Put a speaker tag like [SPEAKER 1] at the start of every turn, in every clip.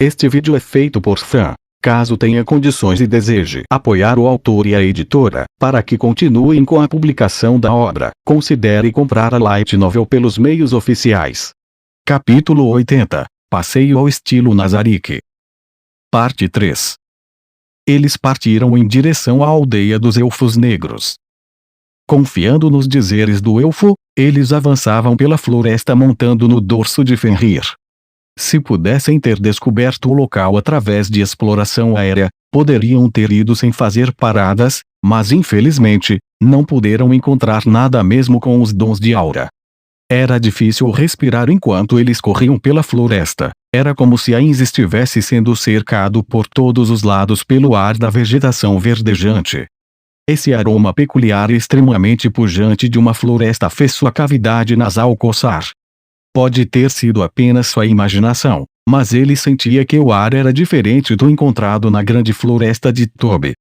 [SPEAKER 1] Este vídeo é feito por fã. Caso tenha condições e deseje apoiar o autor e a editora, para que continuem com a publicação da obra, considere comprar a light novel pelos meios oficiais. Capítulo 80. Passeio ao estilo Nazarick. Parte 3. Eles partiram em direção à aldeia dos Elfos Negros. Confiando nos dizeres do elfo, eles avançavam pela floresta montando no dorso de Fenrir. Se pudessem ter descoberto o local através de exploração aérea, poderiam ter ido sem fazer paradas, mas infelizmente, não puderam encontrar nada mesmo com os dons de Aura. Era difícil respirar enquanto eles corriam pela floresta. Era como se Ainz estivesse sendo cercado por todos os lados pelo ar da vegetação verdejante. Esse aroma peculiar e extremamente pujante de uma floresta fez sua cavidade nasal coçar. Pode ter sido apenas sua imaginação, mas ele sentia que o ar era diferente do encontrado na grande floresta de Tobe.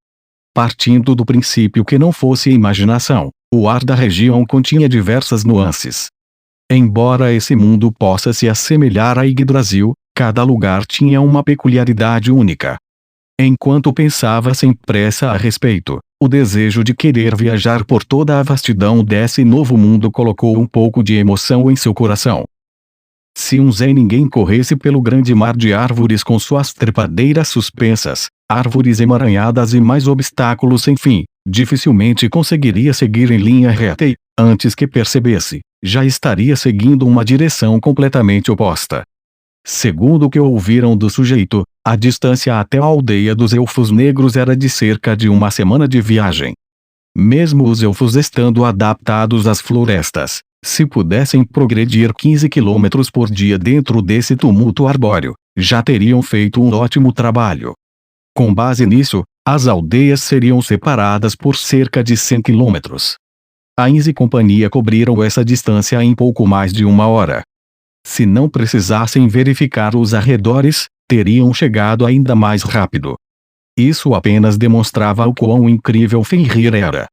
[SPEAKER 1] Partindo do princípio que não fosse imaginação, o ar da região continha diversas nuances. Embora esse mundo possa se assemelhar a Yggdrasil, cada lugar tinha uma peculiaridade única. Enquanto pensava sem pressa a respeito, o desejo de querer viajar por toda a vastidão desse novo mundo colocou um pouco de emoção em seu coração. Se um Zé Ninguém corresse pelo grande mar de árvores com suas trepadeiras suspensas, árvores emaranhadas e mais obstáculos sem fim, dificilmente conseguiria seguir em linha reta e, antes que percebesse, já estaria seguindo uma direção completamente oposta. Segundo o que ouviram do sujeito, a distância até a aldeia dos Elfos Negros era de cerca de uma semana de viagem. Mesmo os elfos estando adaptados às florestas, se pudessem progredir 15 km por dia dentro desse tumulto arbóreo, já teriam feito um ótimo trabalho. Com base nisso, as aldeias seriam separadas por cerca de 100 km. Ainz e companhia cobriram essa distância em pouco mais de uma hora. Se não precisassem verificar os arredores, teriam chegado ainda mais rápido. Isso apenas demonstrava o quão incrível Fenrir era.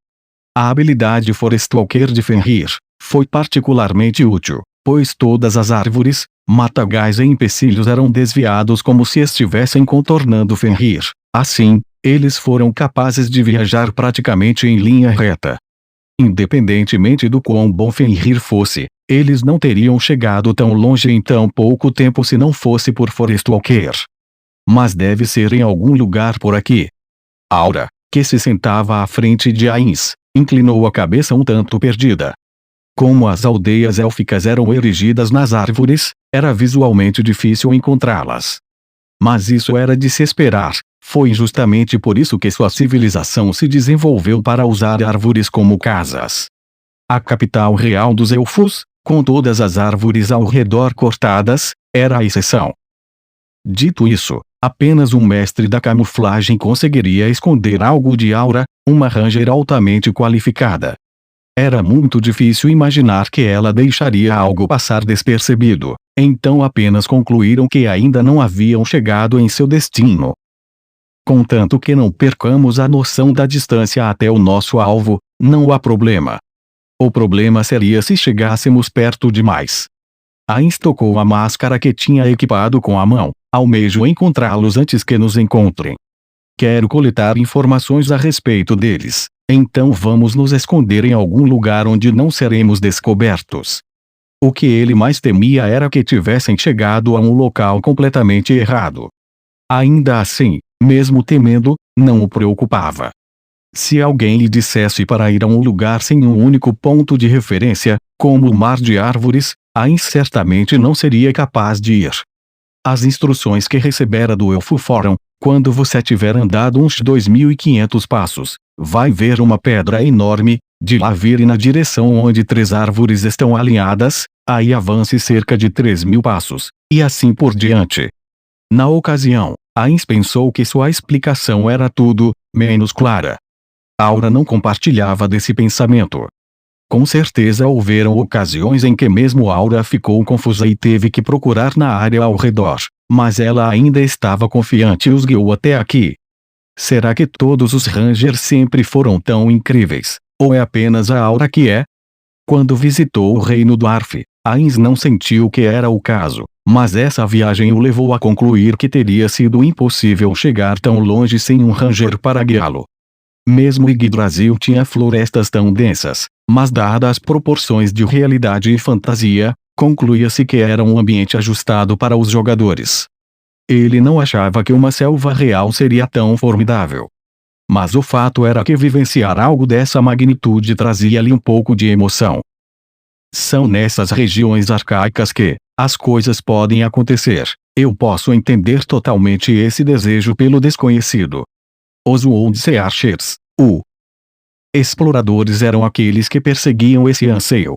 [SPEAKER 1] A habilidade Forestalker de Fenrir foi particularmente útil, pois todas as árvores, matagais e empecilhos eram desviados como se estivessem contornando Fenrir. Assim, eles foram capazes de viajar praticamente em linha reta. Independentemente do quão bom Fenrir fosse, eles não teriam chegado tão longe em tão pouco tempo se não fosse por Forestalker. Mas deve ser em algum lugar por aqui. Aura, que se sentava à frente de Ainz, inclinou a cabeça um tanto perdida. Como as aldeias élficas eram erigidas nas árvores, era visualmente difícil encontrá-las. Mas isso era de se esperar, foi justamente por isso que sua civilização se desenvolveu para usar árvores como casas. A capital real dos elfos, com todas as árvores ao redor cortadas, era a exceção. Dito isso, apenas um mestre da camuflagem conseguiria esconder algo de Aura, uma ranger altamente qualificada. Era muito difícil imaginar que ela deixaria algo passar despercebido, então apenas concluíram que ainda não haviam chegado em seu destino. Contanto que não percamos a noção da distância até o nosso alvo, não há problema. O problema seria se chegássemos perto demais. Ainz tocou a máscara que tinha equipado com a mão. Almejo encontrá-los antes que nos encontrem. Quero coletar informações a respeito deles, então vamos nos esconder em algum lugar onde não seremos descobertos. O que ele mais temia era que tivessem chegado a um local completamente errado. Ainda assim, mesmo temendo, não o preocupava. Se alguém lhe dissesse para ir a um lugar sem um único ponto de referência, como o mar de árvores, Ainz certamente não seria capaz de ir. As instruções que recebera do elfo foram: quando você tiver andado uns 2.500 passos, vai ver uma pedra enorme, de lá vire na direção onde 3 árvores estão alinhadas, aí avance cerca de 3.000 passos, e assim por diante. Na ocasião, Ainz pensou que sua explicação era tudo, menos clara. Aura não compartilhava desse pensamento. Com certeza houveram ocasiões em que mesmo Aura ficou confusa e teve que procurar na área ao redor, mas ela ainda estava confiante e os guiou até aqui. Será que todos os Rangers sempre foram tão incríveis, ou é apenas a Aura que é? Quando visitou o reino do Arf, Ainz não sentiu que era o caso. mas essa viagem o levou a concluir que teria sido impossível chegar tão longe sem um ranger para guiá-lo. Mesmo Yggdrasil tinha florestas tão densas, mas dadas as proporções de realidade e fantasia, concluía-se que era um ambiente ajustado para os jogadores. Ele não achava que uma selva real seria tão formidável. Mas o fato era que vivenciar algo dessa magnitude trazia-lhe um pouco de emoção. São nessas regiões arcaicas que as coisas podem acontecer. Eu posso entender totalmente esse desejo pelo desconhecido. Os Wound Searchers, exploradores, eram aqueles que perseguiam esse anseio.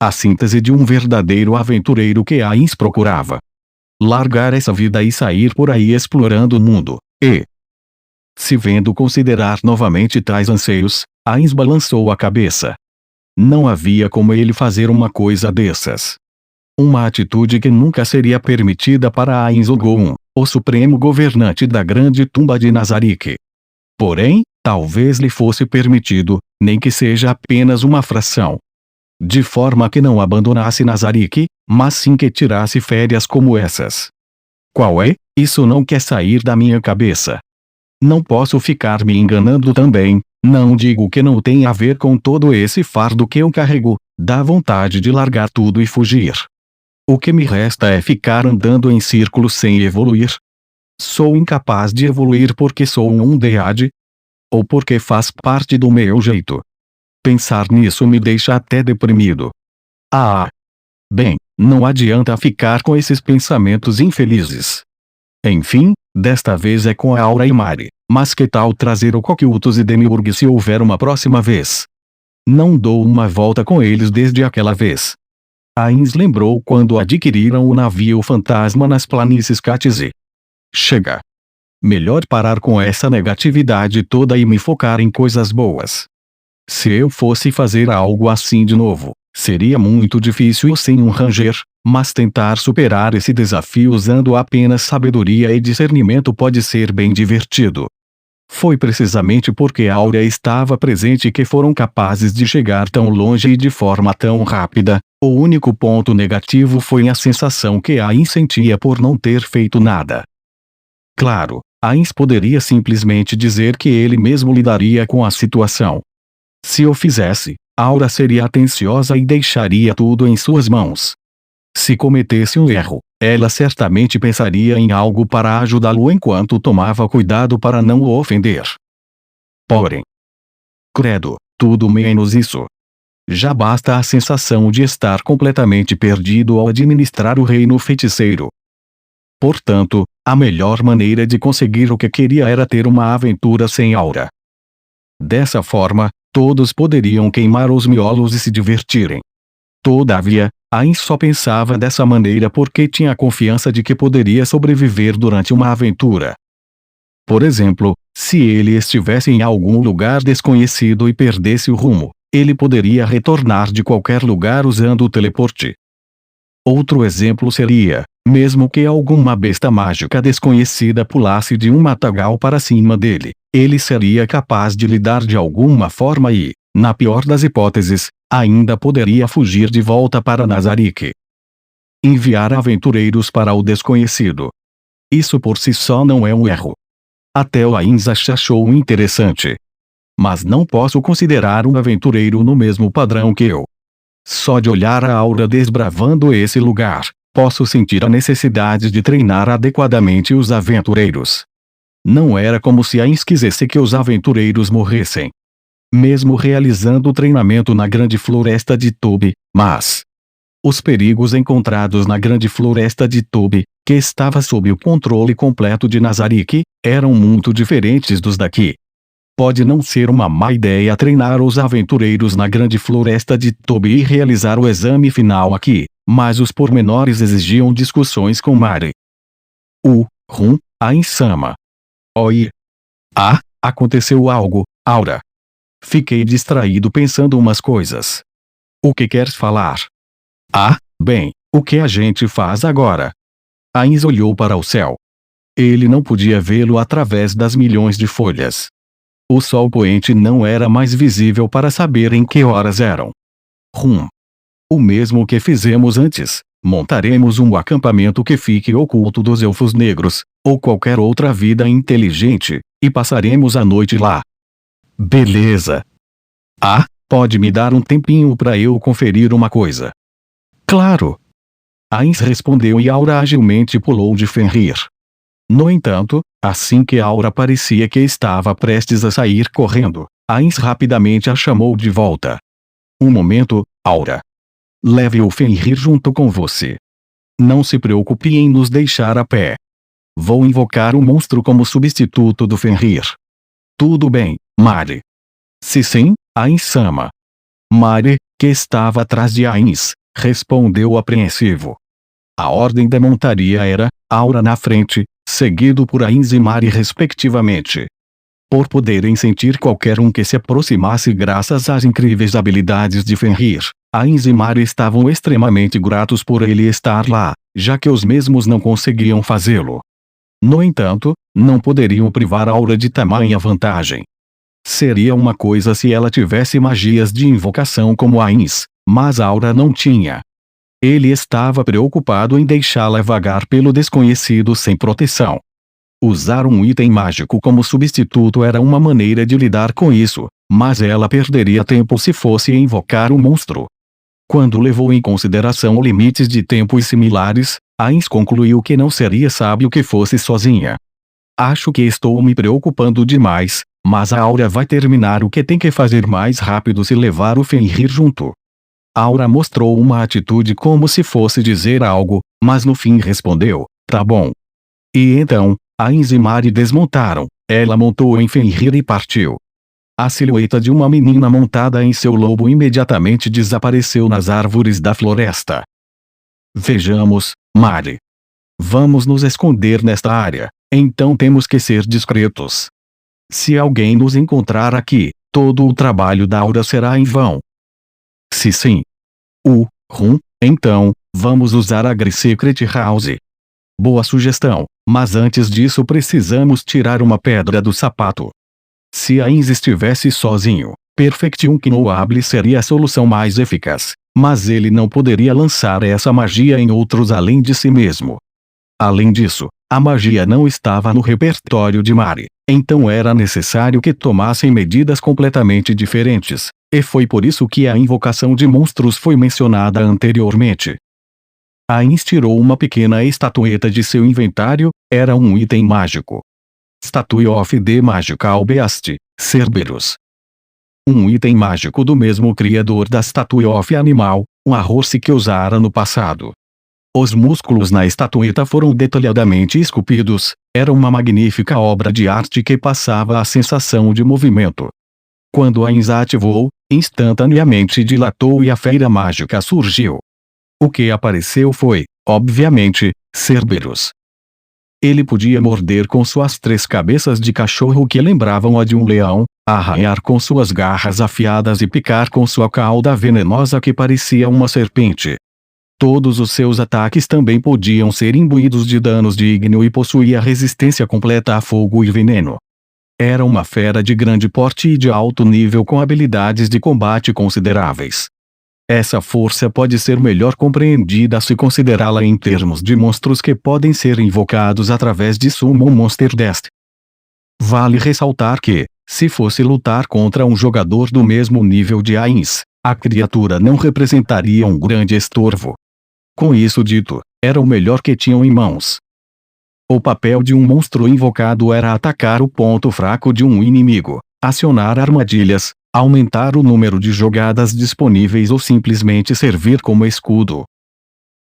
[SPEAKER 1] A síntese de um verdadeiro aventureiro que Ainz procurava. Largar essa vida e sair por aí explorando o mundo, e... Se vendo considerar novamente tais anseios, Ainz balançou a cabeça. Não havia como ele fazer uma coisa dessas. Uma atitude que nunca seria permitida para Ainz Ogum, o supremo governante da grande tumba de Nazarick. Porém, talvez lhe fosse permitido, nem que seja apenas uma fração. De forma que não abandonasse Nazarick, mas sim que tirasse férias como essas. Qual é? Isso não quer sair da minha cabeça. Não posso ficar me enganando também, não digo que não tenha a ver com todo esse fardo que eu carrego, dá vontade de largar tudo e fugir. O que me resta é ficar andando em círculos sem evoluir. Sou incapaz de evoluir porque sou um undead? Ou porque faz parte do meu jeito? Pensar nisso me deixa até deprimido. Bem, não adianta ficar com esses pensamentos infelizes. Enfim, desta vez é com a Aura e Mari, mas que tal trazer o Coquiltos e Demiurge se houver uma próxima vez? Não dou uma volta com eles desde aquela vez. Ainz lembrou quando adquiriram o navio fantasma nas planícies Katzi. Chega. Melhor parar com essa negatividade toda e me focar em coisas boas. Se eu fosse fazer algo assim de novo, seria muito difícil sem um ranger, mas tentar superar esse desafio usando apenas sabedoria e discernimento pode ser bem divertido. Foi precisamente porque a Áurea estava presente que foram capazes de chegar tão longe e de forma tão rápida. O único ponto negativo foi a sensação que Ainz sentia por não ter feito nada. Claro, Ainz poderia simplesmente dizer que ele mesmo lidaria com a situação. Se o fizesse, Aura seria atenciosa e deixaria tudo em suas mãos. Se cometesse um erro, ela certamente pensaria em algo para ajudá-lo enquanto tomava cuidado para não o ofender. Porém, credo, tudo menos isso. Já basta a sensação de estar completamente perdido ao administrar o reino feiticeiro. Portanto, a melhor maneira de conseguir o que queria era ter uma aventura sem Aura. Dessa forma, todos poderiam queimar os miolos e se divertirem. Todavia, Ainz só pensava dessa maneira porque tinha confiança de que poderia sobreviver durante uma aventura. Por exemplo, se ele estivesse em algum lugar desconhecido e perdesse o rumo, ele poderia retornar de qualquer lugar usando o teleporte. Outro exemplo seria, mesmo que alguma besta mágica desconhecida pulasse de um matagal para cima dele, ele seria capaz de lidar de alguma forma e, na pior das hipóteses, ainda poderia fugir de volta para Nazarick. Enviar aventureiros para o desconhecido. Isso por si só não é um erro. Até o Ainz achou interessante. Mas não posso considerar um aventureiro no mesmo padrão que eu. Só de olhar a Aura desbravando esse lugar, posso sentir a necessidade de treinar adequadamente os aventureiros. Não era como se Ainz quisesse que os aventureiros morressem. Mesmo realizando o treinamento na Grande Floresta de Tobi, mas os perigos encontrados na Grande Floresta de Tobi, que estava sob o controle completo de Nazarick, eram muito diferentes dos daqui. Pode não ser uma má ideia treinar os aventureiros na Grande Floresta de Tobi e realizar o exame final aqui, mas os pormenores exigiam discussões com Mari. Ainz-sama. Oi. Aconteceu algo, Aura. Fiquei distraído pensando umas coisas. O que queres falar? Bem, o que a gente faz agora? Ainz olhou para o céu. Ele não podia vê-lo através das milhões de folhas. O sol poente não era mais visível para saber em que horas eram. O mesmo que fizemos antes, montaremos um acampamento que fique oculto dos elfos negros, ou qualquer outra vida inteligente, e passaremos a noite lá. Beleza. Ah, pode me dar um tempinho para eu conferir uma coisa? Claro. Ainz respondeu e Aura agilmente pulou de Fenrir. No entanto, assim que Aura parecia que estava prestes a sair correndo, Ainz rapidamente a chamou de volta. Um momento, Aura. Leve o Fenrir junto com você. Não se preocupe em nos deixar a pé. Vou invocar o monstro como substituto do Fenrir. Tudo bem, Mari. Se sim, Ainz-sama. Mari, que estava atrás de Ainz, respondeu apreensivo. A ordem da montaria era, Aura na frente, seguido por Ainz e Mari respectivamente. Por poderem sentir qualquer um que se aproximasse graças às incríveis habilidades de Fenrir, Ainz e Mari estavam extremamente gratos por ele estar lá, já que os mesmos não conseguiam fazê-lo. No entanto, não poderiam privar Aura de tamanha vantagem. Seria uma coisa se ela tivesse magias de invocação como Ainz, mas Aura não tinha. Ele estava preocupado em deixá-la vagar pelo desconhecido sem proteção. Usar um item mágico como substituto era uma maneira de lidar com isso, mas ela perderia tempo se fosse invocar um monstro. Quando levou em consideração limites de tempo e similares, Ainz concluiu que não seria sábio que fosse sozinha. Acho que estou me preocupando demais, mas a Aura vai terminar o que tem que fazer mais rápido se levar o Fenrir junto. Aura mostrou uma atitude como se fosse dizer algo, mas no fim respondeu, tá bom. E então, Ainz e Mari desmontaram, ela montou em Fenrir e partiu. A silhueta de uma menina montada em seu lobo imediatamente desapareceu nas árvores da floresta. Vejamos, Mari. Vamos nos esconder nesta área, então temos que ser discretos. Se alguém nos encontrar aqui, todo o trabalho da Aura será em vão. Se sim. Então, vamos usar a Secret House. Boa sugestão, mas antes disso precisamos tirar uma pedra do sapato. Se Ainz estivesse sozinho, Perfection Knowable seria a solução mais eficaz, mas ele não poderia lançar essa magia em outros além de si mesmo. Além disso, a magia não estava no repertório de Mari, então era necessário que tomassem medidas completamente diferentes, e foi por isso que a invocação de monstros foi mencionada anteriormente. Ainz tirou uma pequena estatueta de seu inventário, era um item mágico. Statue of the Magical Beast, Cerberus. Um item mágico do mesmo criador da Statue of Animal, a horse que usara no passado. Os músculos na estatueta foram detalhadamente esculpidos, era uma magnífica obra de arte que passava a sensação de movimento. Quando Ainz a ativou, instantaneamente dilatou e a feira mágica surgiu. O que apareceu foi, obviamente, Cerberus. Ele podia morder com suas 3 cabeças de cachorro que lembravam a de um leão, arranhar com suas garras afiadas e picar com sua cauda venenosa que parecia uma serpente. Todos os seus ataques também podiam ser imbuídos de danos de ígneo e possuía resistência completa a fogo e veneno. Era uma fera de grande porte e de alto nível com habilidades de combate consideráveis. Essa força pode ser melhor compreendida se considerá-la em termos de monstros que podem ser invocados através de Summon Monster Dest. Vale ressaltar que, se fosse lutar contra um jogador do mesmo nível de Ainz, a criatura não representaria um grande estorvo. Com isso dito, era o melhor que tinham em mãos. O papel de um monstro invocado era atacar o ponto fraco de um inimigo, acionar armadilhas, aumentar o número de jogadas disponíveis ou simplesmente servir como escudo.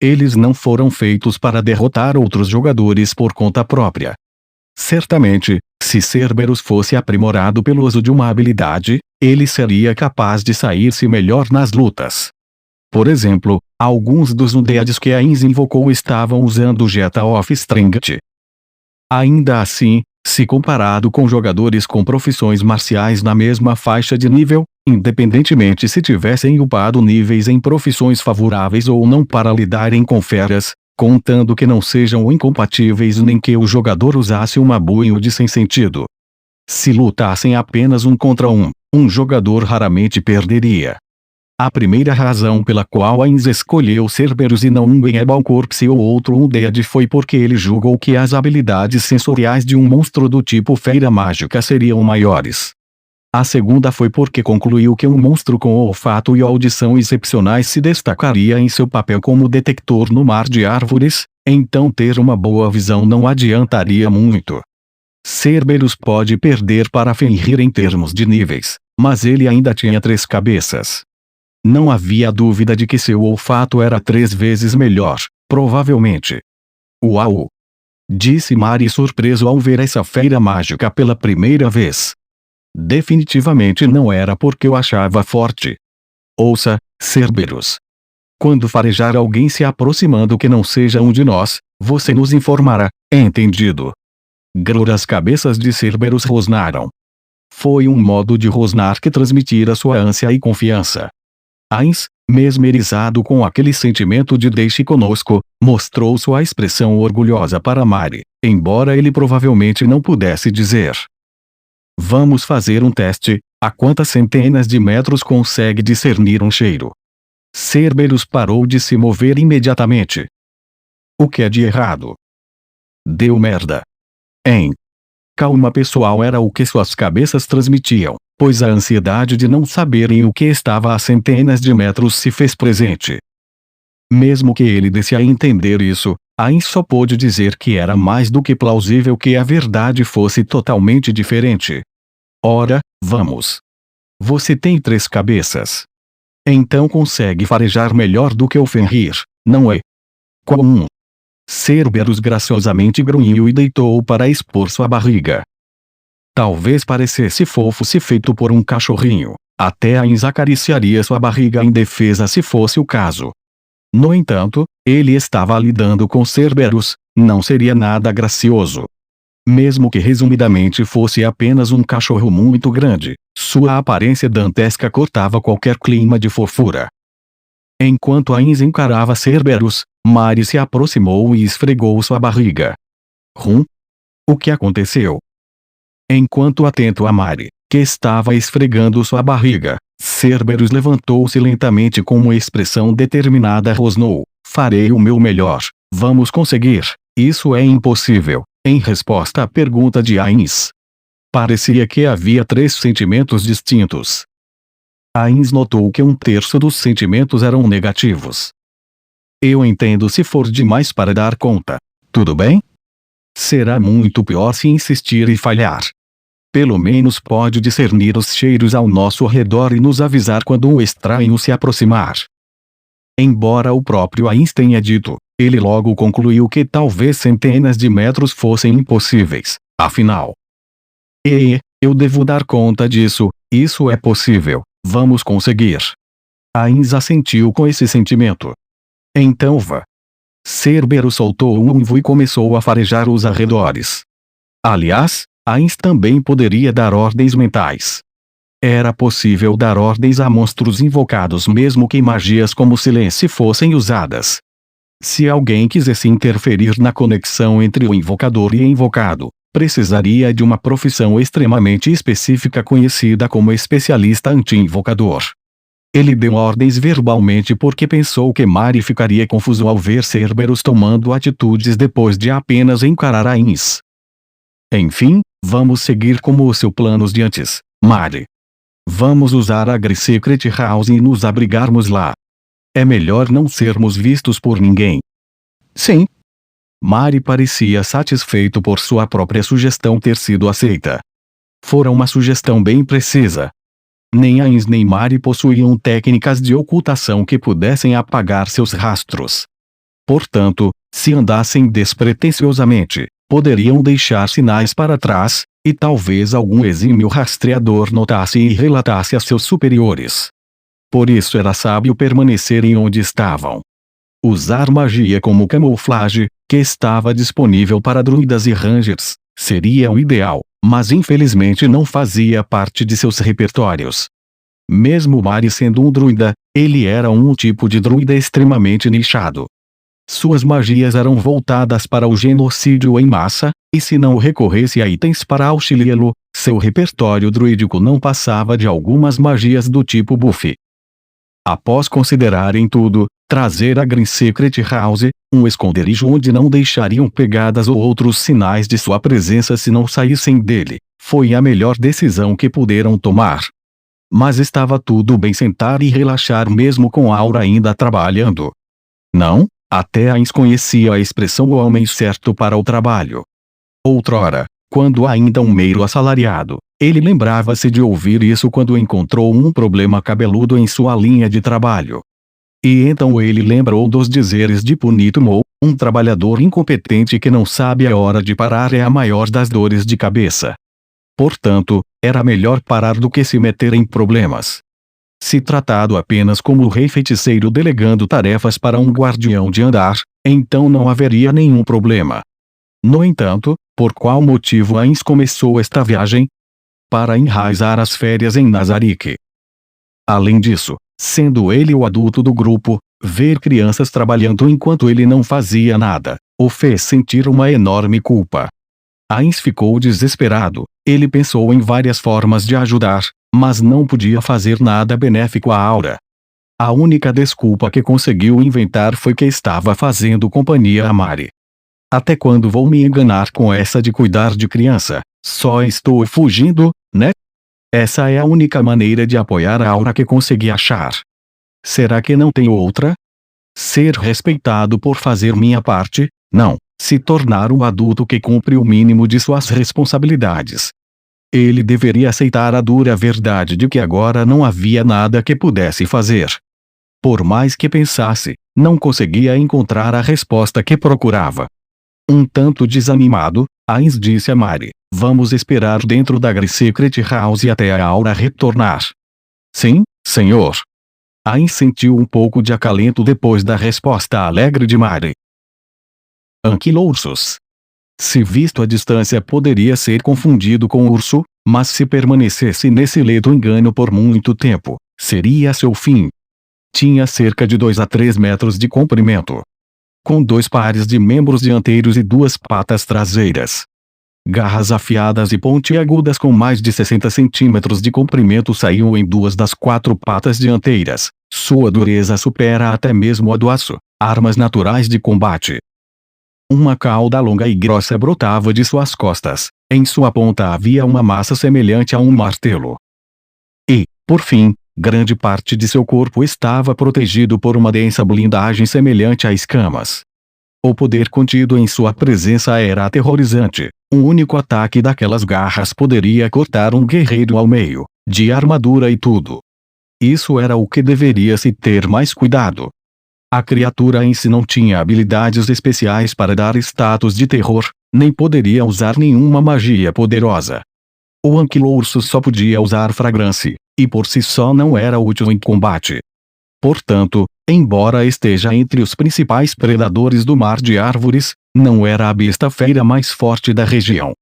[SPEAKER 1] Eles não foram feitos para derrotar outros jogadores por conta própria. Certamente, se Cerberus fosse aprimorado pelo uso de uma habilidade, ele seria capaz de sair-se melhor nas lutas. Por exemplo, alguns dos Undeads que Ainz invocou estavam usando Jetta of Strength. Ainda assim, se comparado com jogadores com profissões marciais na mesma faixa de nível, independentemente se tivessem upado níveis em profissões favoráveis ou não para lidarem com feras, contando que não sejam incompatíveis nem que o jogador usasse uma build sem sentido. Se lutassem apenas um contra um, um jogador raramente perderia. A primeira razão pela qual Ainz escolheu Cerberus e não um Enebal Corpse ou outro Undead foi porque ele julgou que as habilidades sensoriais de um monstro do tipo Feira Mágica seriam maiores. A segunda foi porque concluiu que um monstro com olfato e audição excepcionais se destacaria em seu papel como detector no mar de árvores, então ter uma boa visão não adiantaria muito. Cerberus pode perder para Fenrir em termos de níveis, mas ele ainda tinha 3 cabeças. Não havia dúvida de que seu olfato era 3 vezes melhor, provavelmente. Uau! Disse Mari surpreso ao ver essa feira mágica pela primeira vez. Definitivamente não era porque eu achava forte. Ouça, Cerberus. Quando farejar alguém se aproximando que não seja um de nós, você nos informará, entendido? Grur, as cabeças de Cerberus rosnaram. Foi um modo de rosnar que transmitira sua ânsia e confiança. Ainz, mesmerizado com aquele sentimento de deixe conosco, mostrou sua expressão orgulhosa para Mari, embora ele provavelmente não pudesse dizer. Vamos fazer um teste, a quantas centenas de metros consegue discernir um cheiro? Cerberus parou de se mover imediatamente. O que é de errado? Deu merda. Calma pessoal era o que suas cabeças transmitiam, pois a ansiedade de não saberem o que estava a centenas de metros se fez presente. Mesmo que ele desse a entender isso, Ainz só pôde dizer que era mais do que plausível que a verdade fosse totalmente diferente. Ora, vamos. Você tem 3 cabeças. Então consegue farejar melhor do que o Fenrir, não é? Qual um? Cerberus graciosamente grunhiu e deitou para expor sua barriga. Talvez parecesse fofo se feito por um cachorrinho, até Ainz acariciaria sua barriga em defesa se fosse o caso. No entanto, ele estava lidando com Cerberus, não seria nada gracioso. Mesmo que resumidamente fosse apenas um cachorro muito grande, sua aparência dantesca cortava qualquer clima de fofura. Enquanto Ainz encarava Cerberus, Mari se aproximou e esfregou sua barriga. O que aconteceu? Enquanto atento a Mari, que estava esfregando sua barriga, Cerberus levantou-se lentamente com uma expressão determinada. Rosnou: farei o meu melhor, vamos conseguir, isso é impossível, em resposta à pergunta de Ainz. Parecia que havia 3 sentimentos distintos. Ainz notou que 1/3 dos sentimentos eram negativos. Eu entendo se for demais para dar conta. Tudo bem? Será muito pior se insistir e falhar. Pelo menos pode discernir os cheiros ao nosso redor e nos avisar quando um estranho se aproximar. Embora o próprio Ainz tenha dito, ele logo concluiu que talvez centenas de metros fossem impossíveis, afinal. Eu devo dar conta disso, isso é possível, vamos conseguir. Ainz assentiu com esse sentimento. Então vá. Cerberus soltou um uivo e começou a farejar os arredores. Aliás, Ainz também poderia dar ordens mentais. Era possível dar ordens a monstros invocados mesmo que magias como silêncio fossem usadas. Se alguém quisesse interferir na conexão entre o invocador e invocado, precisaria de uma profissão extremamente específica conhecida como especialista anti-invocador. Ele deu ordens verbalmente porque pensou que Mari ficaria confuso ao ver Cerberus tomando atitudes depois de apenas encarar Ainz. Enfim, vamos seguir como o seu planos de antes, Mari. Vamos usar a Great Secret House e nos abrigarmos lá. É melhor não sermos vistos por ninguém. Sim. Mari parecia satisfeito por sua própria sugestão ter sido aceita. Fora uma sugestão bem precisa. Nem Ainz nem Mari possuíam técnicas de ocultação que pudessem apagar seus rastros. Portanto, se andassem despretensiosamente, poderiam deixar sinais para trás, e talvez algum exímio rastreador notasse e relatasse a seus superiores. Por isso era sábio permanecerem onde estavam. Usar magia como camuflagem, que estava disponível para druidas e rangers, seria o ideal, mas infelizmente não fazia parte de seus repertórios. Mesmo Mari sendo um druida, ele era um tipo de druida extremamente nichado. Suas magias eram voltadas para o genocídio em massa, e se não recorresse a itens para auxiliá-lo, seu repertório druídico não passava de algumas magias do tipo buff. Após considerarem tudo, trazer a Green Secret House, um esconderijo onde não deixariam pegadas ou outros sinais de sua presença se não saíssem dele, foi a melhor decisão que puderam tomar. Mas estava tudo bem sentar e relaxar mesmo com Aura ainda trabalhando. Não, até Ainz conhecia a expressão o homem certo para o trabalho. Outrora, quando ainda um mero assalariado, ele lembrava-se de ouvir isso quando encontrou um problema cabeludo em sua linha de trabalho. E então ele lembrou dos dizeres de Punito Mo, um trabalhador incompetente que não sabe a hora de parar é a maior das dores de cabeça. Portanto, era melhor parar do que se meter em problemas. Se tratado apenas como o rei feiticeiro delegando tarefas para um guardião de andar, então não haveria nenhum problema. No entanto, por qual motivo Ainz começou esta viagem? Para enraizar as férias em Nazarick. Além disso, sendo ele o adulto do grupo, ver crianças trabalhando enquanto ele não fazia nada, o fez sentir uma enorme culpa. Ainz ficou desesperado, ele pensou em várias formas de ajudar, mas não podia fazer nada benéfico a Aura. A única desculpa que conseguiu inventar foi que estava fazendo companhia a Mari. Até quando vou me enganar com essa de cuidar de criança? Só estou fugindo, né? Essa é a única maneira de apoiar a Aura que consegui achar. Será que não tem outra? Ser respeitado por fazer minha parte? Não. Se tornar um adulto que cumpre o mínimo de suas responsabilidades. Ele deveria aceitar a dura verdade de que agora não havia nada que pudesse fazer. Por mais que pensasse, não conseguia encontrar a resposta que procurava. Um tanto desanimado, Ainz disse a Mari, vamos esperar dentro da Green Secret House até a Aura retornar. Sim, senhor. Ainz sentiu um pouco de acalento depois da resposta alegre de Mari. Anquilorsos. Se visto à distância poderia ser confundido com urso, mas se permanecesse nesse ledo engano por muito tempo, seria seu fim. Tinha cerca de 2 a 3 metros de comprimento. Com 2 pares de membros dianteiros e 2 patas traseiras. Garras afiadas e pontiagudas com mais de 60 centímetros de comprimento saíam em 2 das 4 patas dianteiras. Sua dureza supera até mesmo a do aço, armas naturais de combate. Uma cauda longa e grossa brotava de suas costas, em sua ponta havia uma massa semelhante a um martelo. E, por fim, grande parte de seu corpo estava protegido por uma densa blindagem semelhante a escamas. O poder contido em sua presença era aterrorizante, um único ataque daquelas garras poderia cortar um guerreiro ao meio, de armadura e tudo. Isso era o que deveria se ter mais cuidado. A criatura em si não tinha habilidades especiais para dar status de terror, nem poderia usar nenhuma magia poderosa. O Anquilorso só podia usar fragrância, e por si só não era útil em combate. Portanto, embora esteja entre os principais predadores do mar de árvores, não era a besta feira mais forte da região.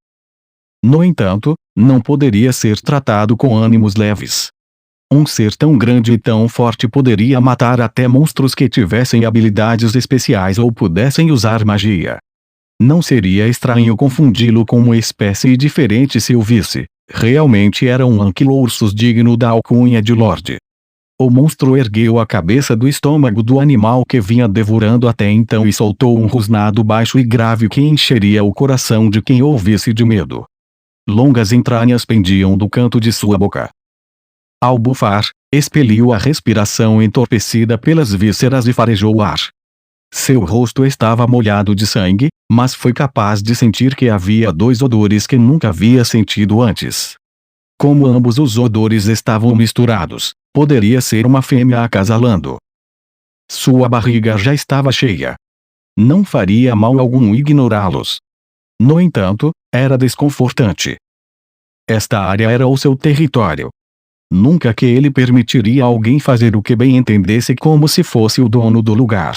[SPEAKER 1] No entanto, não poderia ser tratado com ânimos leves. Um ser tão grande e tão forte poderia matar até monstros que tivessem habilidades especiais ou pudessem usar magia. Não seria estranho confundi-lo com uma espécie diferente se o visse. Realmente era um Anquilorsus digno da alcunha de Lorde. O monstro ergueu a cabeça do estômago do animal que vinha devorando até então e soltou um rosnado baixo e grave que encheria o coração de quem ouvisse de medo. Longas entranhas pendiam do canto de sua boca. Ao bufar, expeliu a respiração entorpecida pelas vísceras e farejou o ar. Seu rosto estava molhado de sangue, mas foi capaz de sentir que havia 2 odores que nunca havia sentido antes. Como ambos os odores estavam misturados, poderia ser uma fêmea acasalando. Sua barriga já estava cheia. Não faria mal algum ignorá-los. No entanto, era desconfortante. Esta área era o seu território. Nunca que ele permitiria a alguém fazer o que bem entendesse como se fosse o dono do lugar.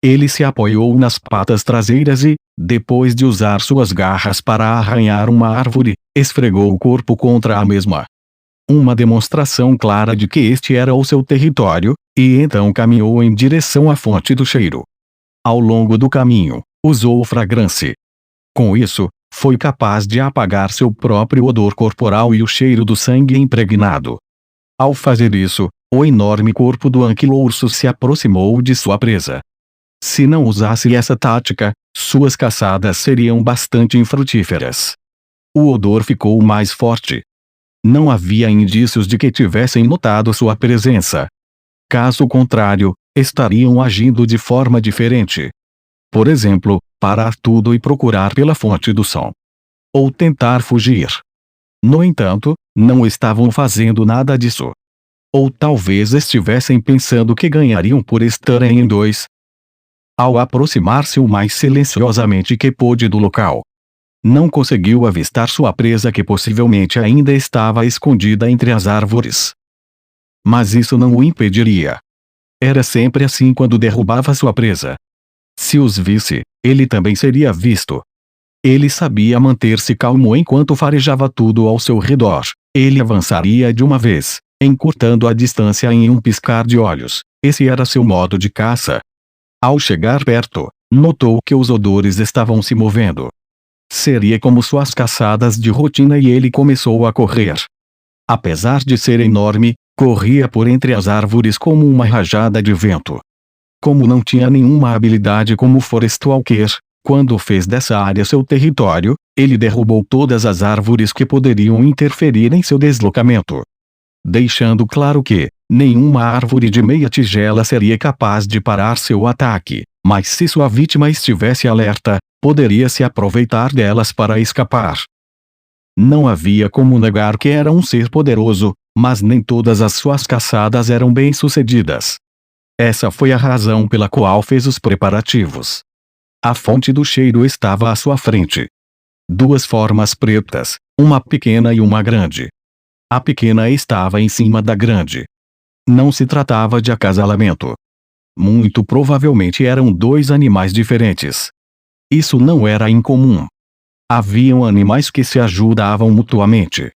[SPEAKER 1] Ele se apoiou nas patas traseiras e, depois de usar suas garras para arranhar uma árvore, esfregou o corpo contra a mesma. Uma demonstração clara de que este era o seu território, e então caminhou em direção à fonte do cheiro. Ao longo do caminho, usou fragrância. Com isso, foi capaz de apagar seu próprio odor corporal e o cheiro do sangue impregnado. Ao fazer isso, O enorme corpo do anquilourso se aproximou de sua presa. Se não usasse essa tática, suas caçadas seriam bastante infrutíferas. O odor ficou mais forte. Não havia indícios de que tivessem notado sua presença. Caso contrário, estariam agindo de forma diferente. Por exemplo, parar tudo e procurar pela fonte do som. Ou tentar fugir. No entanto, não estavam fazendo nada disso. Ou talvez estivessem pensando que ganhariam por estarem em dois. Ao aproximar-se o mais silenciosamente que pôde do local, não conseguiu avistar sua presa que possivelmente ainda estava escondida entre as árvores. Mas isso não o impediria. Era sempre assim quando derrubava sua presa. Se os visse, ele também seria visto. Ele sabia manter-se calmo enquanto farejava tudo ao seu redor. Ele avançaria de uma vez, encurtando a distância em um piscar de olhos. Esse era seu modo de caça. Ao chegar perto, notou que os odores estavam se movendo. Seria como suas caçadas de rotina e ele começou a correr. Apesar de ser enorme, corria por entre as árvores como uma rajada de vento. Como não tinha nenhuma habilidade como Forestalker, quando fez dessa área seu território, ele derrubou todas as árvores que poderiam interferir em seu deslocamento. Deixando claro que nenhuma árvore de meia tigela seria capaz de parar seu ataque, mas se sua vítima estivesse alerta, poderia se aproveitar delas para escapar. Não havia como negar que era um ser poderoso, mas nem todas as suas caçadas eram bem-sucedidas. Essa foi a razão pela qual fez os preparativos. A fonte do cheiro estava à sua frente. Duas formas pretas, uma pequena e uma grande. A pequena estava em cima da grande. Não se tratava de acasalamento. Muito provavelmente eram dois animais diferentes. Isso não era incomum. Haviam animais que se ajudavam mutuamente.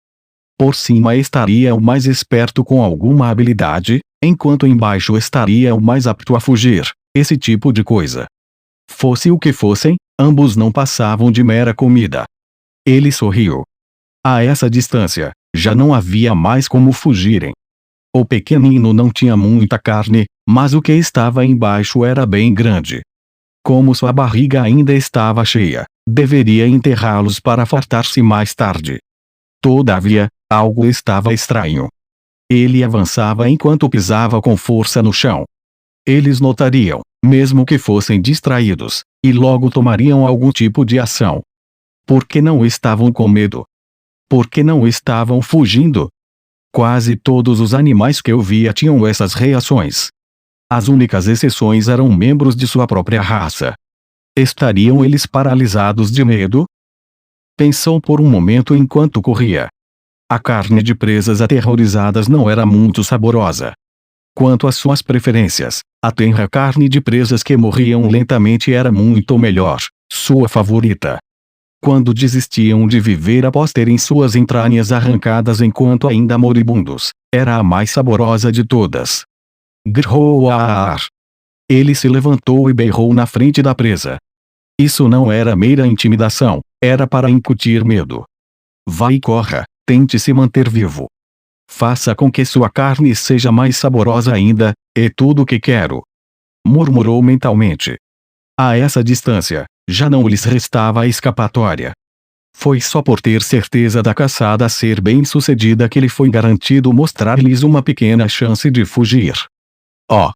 [SPEAKER 1] Por cima estaria o mais esperto com alguma habilidade, enquanto embaixo estaria o mais apto a fugir, esse tipo de coisa. Fosse o que fossem, ambos não passavam de mera comida. Ele sorriu. A essa distância, já não havia mais como fugirem. O pequenino não tinha muita carne, mas o que estava embaixo era bem grande. Como sua barriga ainda estava cheia, deveria enterrá-los para fartar-se mais tarde. Todavia, algo estava estranho. Ele avançava enquanto pisava com força no chão. Eles notariam, mesmo que fossem distraídos, e logo tomariam algum tipo de ação. Por que não estavam com medo? Por que não estavam fugindo? Quase todos os animais que eu via tinham essas reações. As únicas exceções eram membros de sua própria raça. Estariam eles paralisados de medo? Pensou por um momento enquanto corria. A carne de presas aterrorizadas não era muito saborosa. Quanto às suas preferências, a tenra carne de presas que morriam lentamente era muito melhor, sua favorita. Quando desistiam de viver após terem suas entranhas arrancadas enquanto ainda moribundos, era a mais saborosa de todas. Grrrou a ar. Ele se levantou e berrou na frente da presa. Isso não era mera intimidação, era para incutir medo. Vá e corra, tente se manter vivo. Faça com que sua carne seja mais saborosa ainda, é tudo o que quero. Murmurou mentalmente. A essa distância, já não lhes restava a escapatória. Foi só por ter certeza da caçada ser bem-sucedida que lhe foi garantido mostrar-lhes uma pequena chance de fugir. Oh!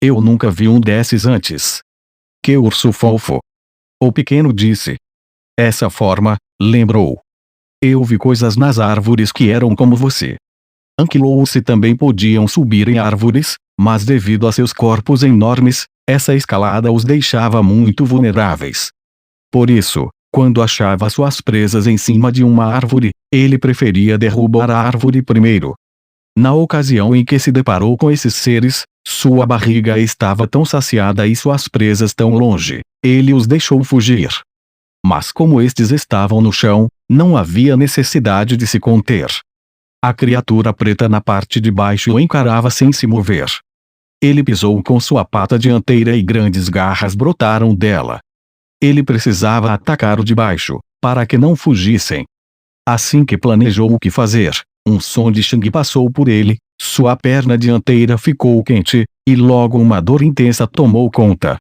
[SPEAKER 1] Eu nunca vi um desses antes. Que urso fofo! O pequeno disse. Essa forma, lembrou. Eu vi coisas nas árvores que eram como você. Anquilourus também podiam subir em árvores, mas devido a seus corpos enormes, essa escalada os deixava muito vulneráveis. Por isso, quando achava suas presas em cima de uma árvore, ele preferia derrubar a árvore primeiro. Na ocasião em que se deparou com esses seres, sua barriga estava tão saciada e suas presas tão longe, ele os deixou fugir. Mas como estes estavam no chão, não havia necessidade de se conter. A criatura preta na parte de baixo o encarava sem se mover. Ele pisou com sua pata dianteira e grandes garras brotaram dela. Ele precisava atacar o de baixo, para que não fugissem. Assim que planejou o que fazer, um som de Shang passou por ele, Sua perna dianteira ficou quente, e logo uma dor intensa tomou conta.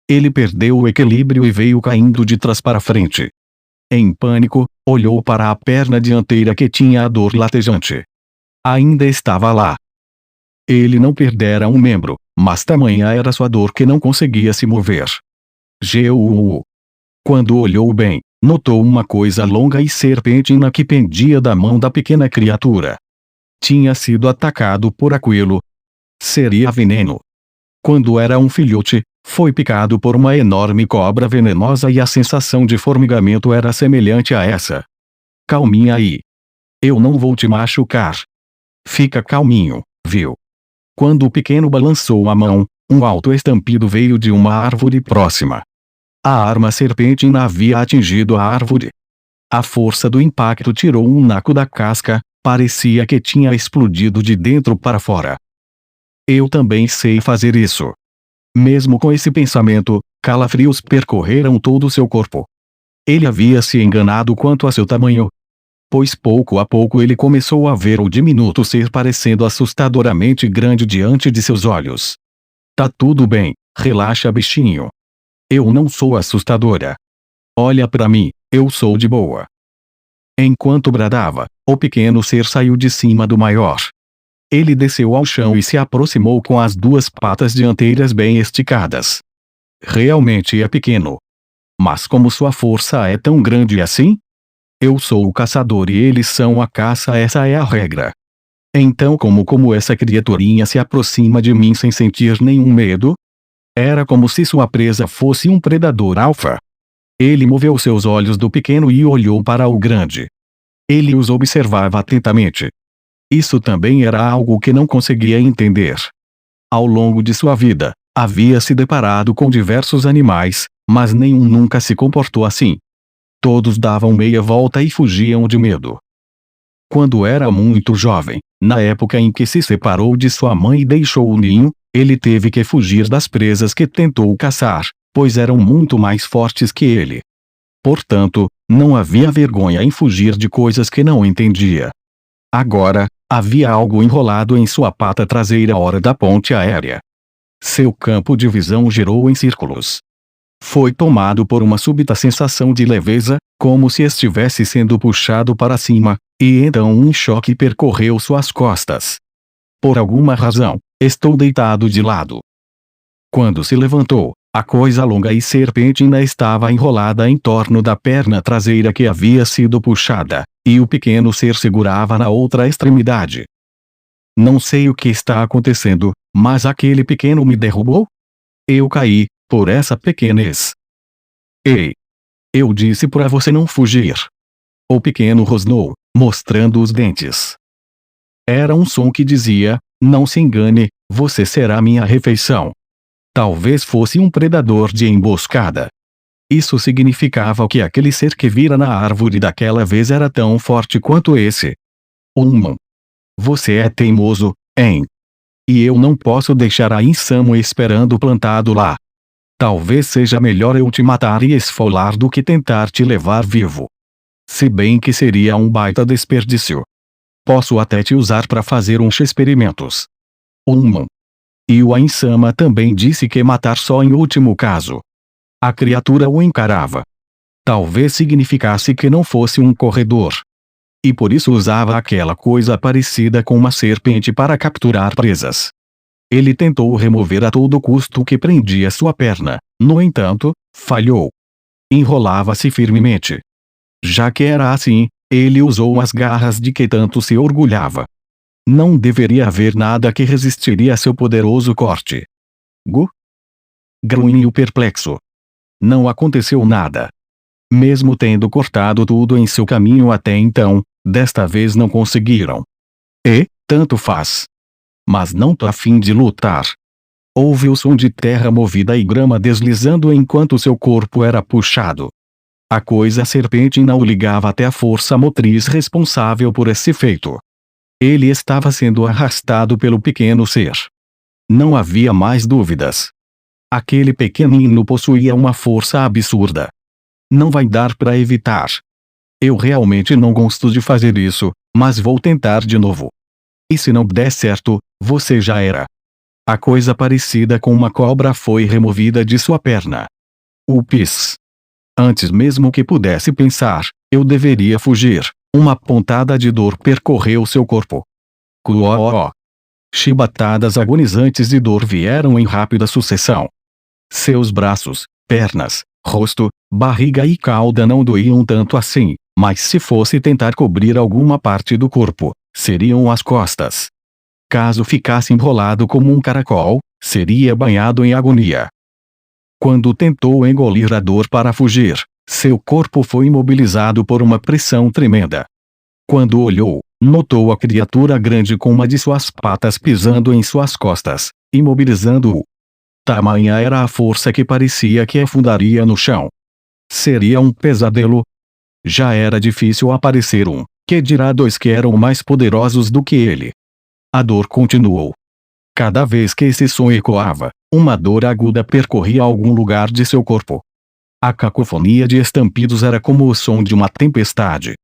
[SPEAKER 1] Ele perdeu o equilíbrio e veio caindo de trás para frente. Em pânico, olhou para a perna dianteira que tinha a dor latejante. Ainda estava lá. Ele não perdera um membro, mas tamanha era sua dor que não conseguia se mover. Quando olhou bem, notou uma coisa longa e serpentina que pendia da mão da pequena criatura. Tinha sido atacado por aquilo. Seria veneno. Quando era um filhote, foi picado por uma enorme cobra venenosa e a sensação de formigamento era semelhante a essa. Calminha aí. Eu não vou te machucar. Fica calminho, viu? Quando o pequeno balançou a mão, um alto estampido veio de uma árvore próxima. A arma serpentina havia atingido a árvore. A força do impacto tirou um naco da casca, parecia que tinha explodido de dentro para fora. Eu também sei fazer isso. Mesmo com esse pensamento, calafrios percorreram todo o seu corpo. Ele havia se enganado quanto a seu tamanho. Pois pouco a pouco ele começou a ver o diminuto ser parecendo assustadoramente grande diante de seus olhos. Tá tudo bem, relaxa bichinho. Eu não sou assustadora. Olha pra mim, eu sou de boa. Enquanto bradava, o pequeno ser saiu de cima do maior. Ele desceu ao chão e se aproximou com as duas patas dianteiras bem esticadas. Realmente é pequeno. Mas como sua força é tão grande assim? Eu sou o caçador e eles são a caça, essa é a regra. Então como essa criaturinha se aproxima de mim sem sentir nenhum medo? Era como se sua presa fosse um predador alfa. Ele moveu seus olhos do pequeno e olhou para o grande. Ele os observava atentamente. Isso também era algo que não conseguia entender. Ao longo de sua vida, havia se deparado com diversos animais, mas nenhum nunca se comportou assim. Todos davam meia volta e fugiam de medo. Quando era muito jovem, na época em que se separou de sua mãe e deixou o ninho, ele teve que fugir das presas que tentou caçar, pois eram muito mais fortes que ele. Portanto, não havia vergonha em fugir de coisas que não entendia. Agora, havia algo enrolado em sua pata traseira hora da ponte aérea. Seu campo de visão girou em círculos. Foi tomado por uma súbita sensação de leveza, como se estivesse sendo puxado para cima, e então um choque percorreu suas costas. Por alguma razão, estou deitado de lado. Quando se levantou, a coisa longa e serpentina estava enrolada em torno da perna traseira que havia sido puxada, e o pequeno ser segurava na outra extremidade. Não sei o que está acontecendo, mas aquele pequeno me derrubou? Eu caí, por essa pequenez. Ei! Eu disse para você não fugir. O pequeno rosnou, mostrando os dentes. Era um som que dizia, não se engane, você será minha refeição. Talvez fosse um predador de emboscada. Isso significava que aquele ser que vira na árvore daquela vez era tão forte quanto esse. Você é teimoso, hein? E eu não posso deixar a insamo esperando plantado lá. Talvez seja melhor eu te matar e esfolar do que tentar te levar vivo. Se bem que seria um baita desperdício. Posso até te usar para fazer uns experimentos. E o insama também disse que matar só em último caso. A criatura o encarava. Talvez significasse que não fosse um corredor. E por isso usava aquela coisa parecida com uma serpente para capturar presas. Ele tentou remover a todo custo o que prendia sua perna, no entanto, falhou. Enrolava-se firmemente. Já que era assim, ele usou as garras de que tanto se orgulhava. Não deveria haver nada que resistiria a seu poderoso corte. Grunhiu perplexo. Não aconteceu nada. Mesmo tendo cortado tudo em seu caminho até então, desta vez não conseguiram. E, tanto faz. Mas não tô a fim de lutar. Houve o som de terra movida e grama deslizando enquanto seu corpo era puxado. A coisa serpentina o ligava até a força motriz responsável por esse feito. Ele estava sendo arrastado pelo pequeno ser. Não havia mais dúvidas. Aquele pequenino possuía uma força absurda. Não vai dar para evitar. Eu realmente não gosto de fazer isso, mas vou tentar de novo. E se não der certo, você já era. A coisa parecida com uma cobra foi removida de sua perna. Ups! Antes mesmo que pudesse pensar, eu deveria fugir. Uma pontada de dor percorreu seu corpo. Cuó! Chibatadas agonizantes de dor vieram em rápida sucessão. Seus braços, pernas, rosto, barriga e cauda não doíam tanto assim, mas se fosse tentar cobrir alguma parte do corpo, seriam as costas. Caso ficasse enrolado como um caracol, seria banhado em agonia. Quando tentou engolir a dor para fugir, seu corpo foi imobilizado por uma pressão tremenda. Quando olhou, notou a criatura grande com uma de suas patas pisando em suas costas, imobilizando-o. Tamanha era a força que parecia que afundaria no chão. Seria um pesadelo? Já era difícil aparecer um, que dirá dois que eram mais poderosos do que ele. A dor continuou. Cada vez que esse som ecoava, uma dor aguda percorria algum lugar de seu corpo. A cacofonia de estampidos era como o som de uma tempestade.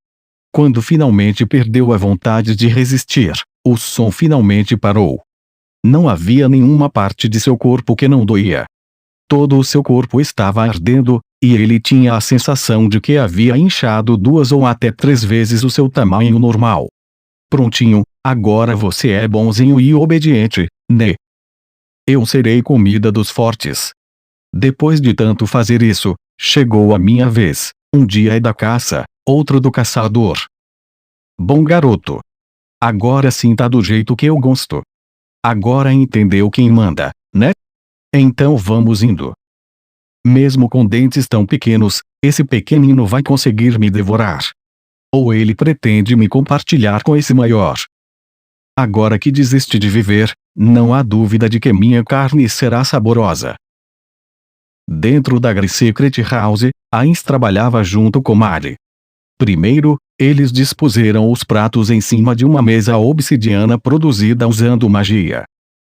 [SPEAKER 1] Quando finalmente perdeu a vontade de resistir, o som finalmente parou. Não havia nenhuma parte de seu corpo que não doía. Todo o seu corpo estava ardendo, e ele tinha a sensação de que havia inchado 2 ou até 3 vezes o seu tamanho normal. Prontinho, agora você é bonzinho e obediente, né? Eu serei comida dos fortes. Depois de tanto fazer isso, chegou a minha vez. Um dia é da caça, outro do caçador. Bom garoto. Agora sim tá do jeito que eu gosto. Agora entendeu quem manda, né? Então vamos indo. Mesmo com dentes tão pequenos, esse pequenino vai conseguir me devorar. Ou ele pretende me compartilhar com esse maior. Agora que desiste de viver, não há dúvida de que minha carne será saborosa. Dentro da Secret House, Ainz trabalhava junto com Mari. Primeiro, eles dispuseram os pratos em cima de uma mesa obsidiana produzida usando magia.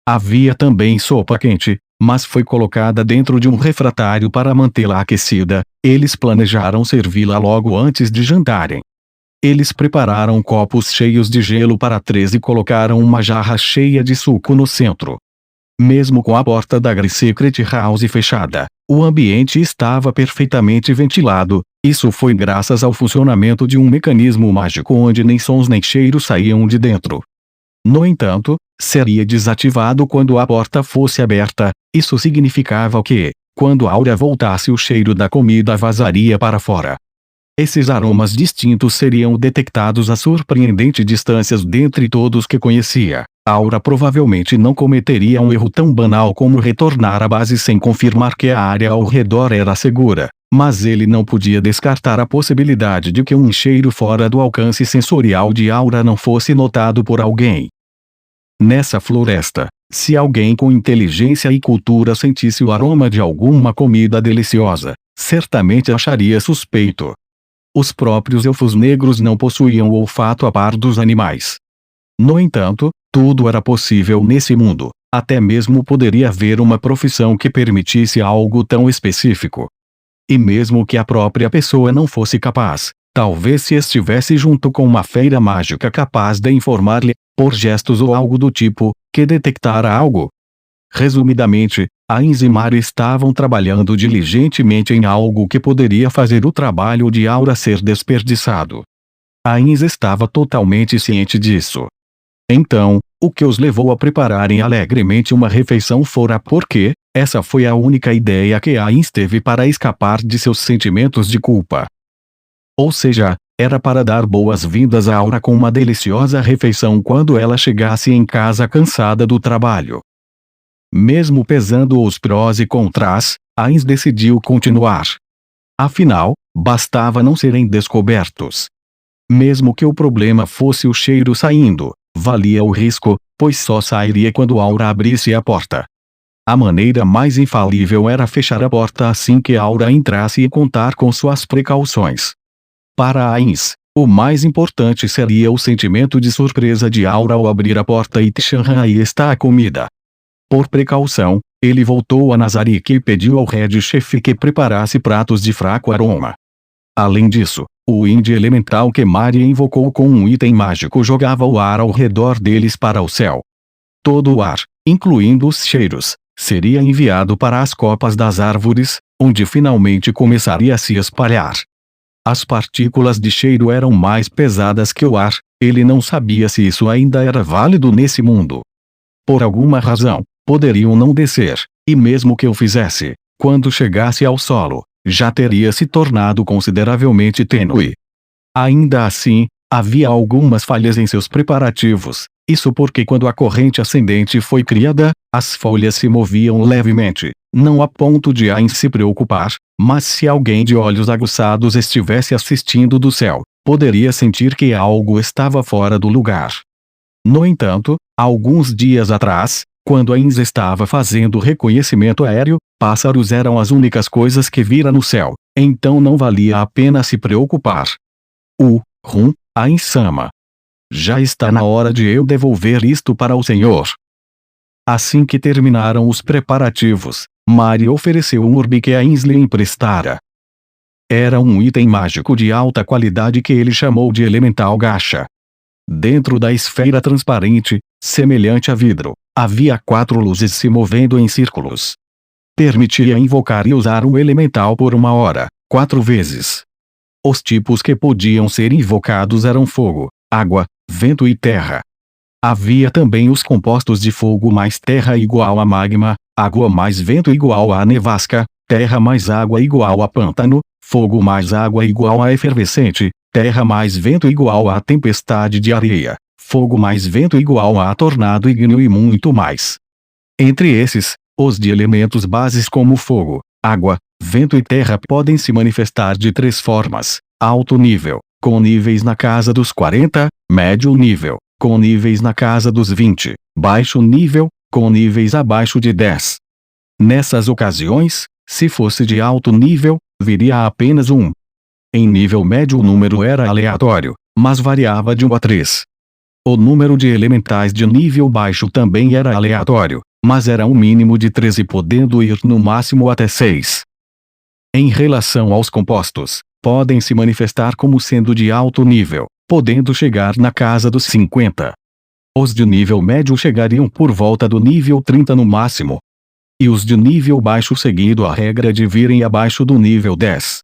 [SPEAKER 1] Havia também sopa quente, mas foi colocada dentro de um refratário para mantê-la aquecida. Eles planejaram servi-la logo antes de jantarem. Eles prepararam copos cheios de gelo para 3 e colocaram uma jarra cheia de suco no centro. Mesmo com a porta da Secret House fechada, o ambiente estava perfeitamente ventilado. Isso foi graças ao funcionamento de um mecanismo mágico onde nem sons nem cheiros saíam de dentro. No entanto, seria desativado quando a porta fosse aberta. Isso significava que, quando a aura voltasse, o cheiro da comida vazaria para fora. Esses aromas distintos seriam detectados a surpreendentes distâncias dentre todos que conhecia. Aura provavelmente não cometeria um erro tão banal como retornar à base sem confirmar que a área ao redor era segura, mas ele não podia descartar a possibilidade de que um cheiro fora do alcance sensorial de Aura não fosse notado por alguém. Nessa floresta, se alguém com inteligência e cultura sentisse o aroma de alguma comida deliciosa, certamente acharia suspeito. Os próprios elfos negros não possuíam o olfato a par dos animais. No entanto, tudo era possível nesse mundo. Até mesmo poderia haver uma profissão que permitisse algo tão específico. E mesmo que a própria pessoa não fosse capaz, talvez se estivesse junto com uma feira mágica capaz de informar-lhe, por gestos ou algo do tipo, que detectara algo. Resumidamente, Ainz e Mari estavam trabalhando diligentemente em algo que poderia fazer o trabalho de Aura ser desperdiçado. Ainz estava totalmente ciente disso. Então, o que os levou a prepararem alegremente uma refeição fora porque, essa foi a única ideia que Ainz teve para escapar de seus sentimentos de culpa. Ou seja, era para dar boas-vindas a Aura com uma deliciosa refeição quando ela chegasse em casa cansada do trabalho. Mesmo pesando os prós e contras, Ainz decidiu continuar. Afinal, bastava não serem descobertos. Mesmo que o problema fosse o cheiro saindo, valia o risco, pois só sairia quando Aura abrisse a porta. A maneira mais infalível era fechar a porta assim que Aura entrasse e contar com suas precauções. Para Ainz, o mais importante seria o sentimento de surpresa de Aura ao abrir a porta e tchan, aí está a comida. Por precaução, ele voltou a Nazarick e pediu ao head chef que preparasse pratos de fraco aroma. Além disso, O Wind elemental que Mari invocou com um item mágico jogava o ar ao redor deles para o céu. Todo o ar, incluindo os cheiros, seria enviado para as copas das árvores, onde finalmente começaria a se espalhar. As partículas de cheiro eram mais pesadas que o ar, ele não sabia se isso ainda era válido nesse mundo. Por alguma razão, poderiam não descer, e mesmo que o fizesse, quando chegasse ao solo, já teria se tornado consideravelmente tênue. Ainda assim, havia algumas falhas em seus preparativos, isso porque quando a corrente ascendente foi criada, as folhas se moviam levemente, não a ponto de Ainz se preocupar, mas se alguém de olhos aguçados estivesse assistindo do céu, poderia sentir que algo estava fora do lugar. No entanto, alguns dias atrás, quando Ainz estava fazendo reconhecimento aéreo, pássaros eram as únicas coisas que vira no céu, então não valia a pena se preocupar. Ainz-sama. Já está na hora de eu devolver isto para o senhor. Assim que terminaram os preparativos, Mari ofereceu um orbe que Ainz lhe emprestara. Era um item mágico de alta qualidade que ele chamou de Elemental Gacha. Dentro da esfera transparente, semelhante a vidro, havia 4 luzes se movendo em círculos. Permitia invocar e usar o elemental por 1 hora, 4 vezes. Os tipos que podiam ser invocados eram fogo, água, vento e terra. Havia também os compostos de fogo mais terra igual a magma, água mais vento igual a nevasca, terra mais água igual a pântano, fogo mais água igual a efervescente, terra mais vento igual a tempestade de areia, fogo mais vento igual a tornado ígneo e muito mais. Entre esses, os de elementos bases como fogo, água, vento e terra podem se manifestar de 3 formas: alto nível, com níveis na casa dos 40, médio nível, com níveis na casa dos 20, baixo nível, com níveis abaixo de 10. Nessas ocasiões, se fosse de alto nível, viria apenas 1. Em nível médio o número era aleatório, mas variava de 1 a 3. O número de elementais de nível baixo também era aleatório, mas era um mínimo de 13 podendo ir no máximo até 6. Em relação aos compostos, podem se manifestar como sendo de alto nível, podendo chegar na casa dos 50. Os de nível médio chegariam por volta do nível 30 no máximo. E os de nível baixo seguindo a regra de virem abaixo do nível 10.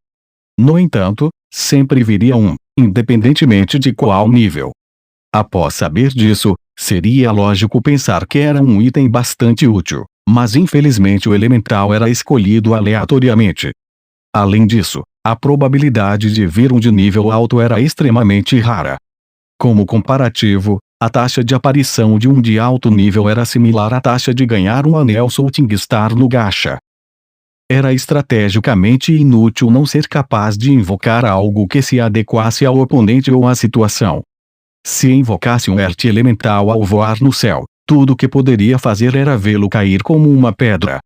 [SPEAKER 1] No entanto, sempre viria 1, independentemente de qual nível. Após saber disso, seria lógico pensar que era um item bastante útil, mas infelizmente o elemental era escolhido aleatoriamente. Além disso, a probabilidade de vir um de nível alto era extremamente rara. Como comparativo, a taxa de aparição de um de alto nível era similar à taxa de ganhar um anel Shooting Star no gacha. Era estrategicamente inútil não ser capaz de invocar algo que se adequasse ao oponente ou à situação. Se invocasse um Earth elemental ao voar no céu, tudo que poderia fazer era vê-lo cair como uma pedra.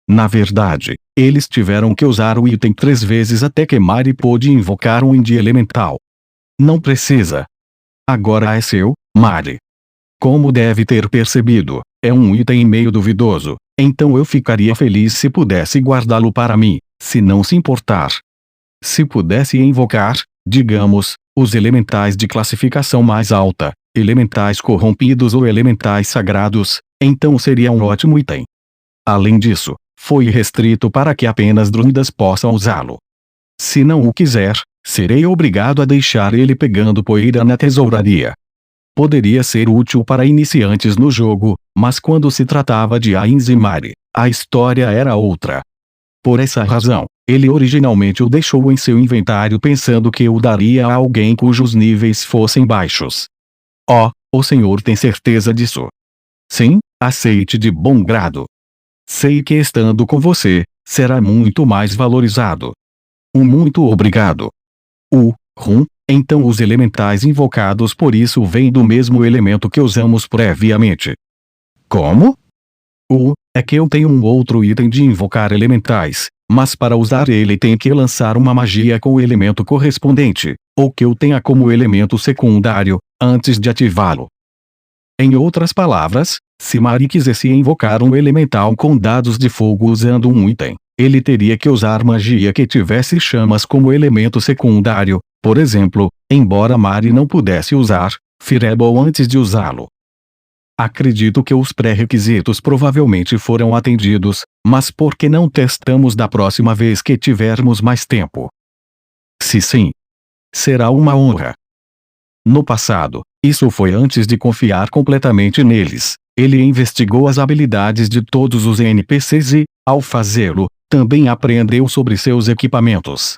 [SPEAKER 1] Na verdade, eles tiveram que usar o item 3 vezes até que Mari pôde invocar um Wind elemental. Não precisa. Agora é seu, Mari. Como deve ter percebido, é um item meio duvidoso, então eu ficaria feliz se pudesse guardá-lo para mim, se não se importar. Se pudesse invocar, digamos, os elementais de classificação mais alta, elementais corrompidos ou elementais sagrados, então seria um ótimo item. Além disso, foi restrito para que apenas druidas possam usá-lo. Se não o quiser, serei obrigado a deixar ele pegando poeira na tesouraria. Poderia ser útil para iniciantes no jogo, mas quando se tratava de Ainz e Mari, a história era outra. Por essa razão, ele originalmente o deixou em seu inventário pensando que o daria a alguém cujos níveis fossem baixos. O senhor tem certeza disso? Sim, aceite de bom grado. Sei que estando com você, será muito mais valorizado. Muito obrigado. Então os elementais invocados por isso vêm do mesmo elemento que usamos previamente. Como? É que eu tenho um outro item de invocar elementais, mas para usar ele tem que lançar uma magia com o elemento correspondente, ou que eu tenha como elemento secundário, antes de ativá-lo. Em outras palavras, se Mari quisesse invocar um elemental com dados de fogo usando um item, ele teria que usar magia que tivesse chamas como elemento secundário, por exemplo, embora Mari não pudesse usar Fireball antes de usá-lo. Acredito que os pré-requisitos provavelmente foram atendidos, mas por que não testamos da próxima vez que tivermos mais tempo? Se sim, será uma honra. No passado, isso foi antes de confiar completamente neles. Ele investigou as habilidades de todos os NPCs e, ao fazê-lo, também aprendeu sobre seus equipamentos.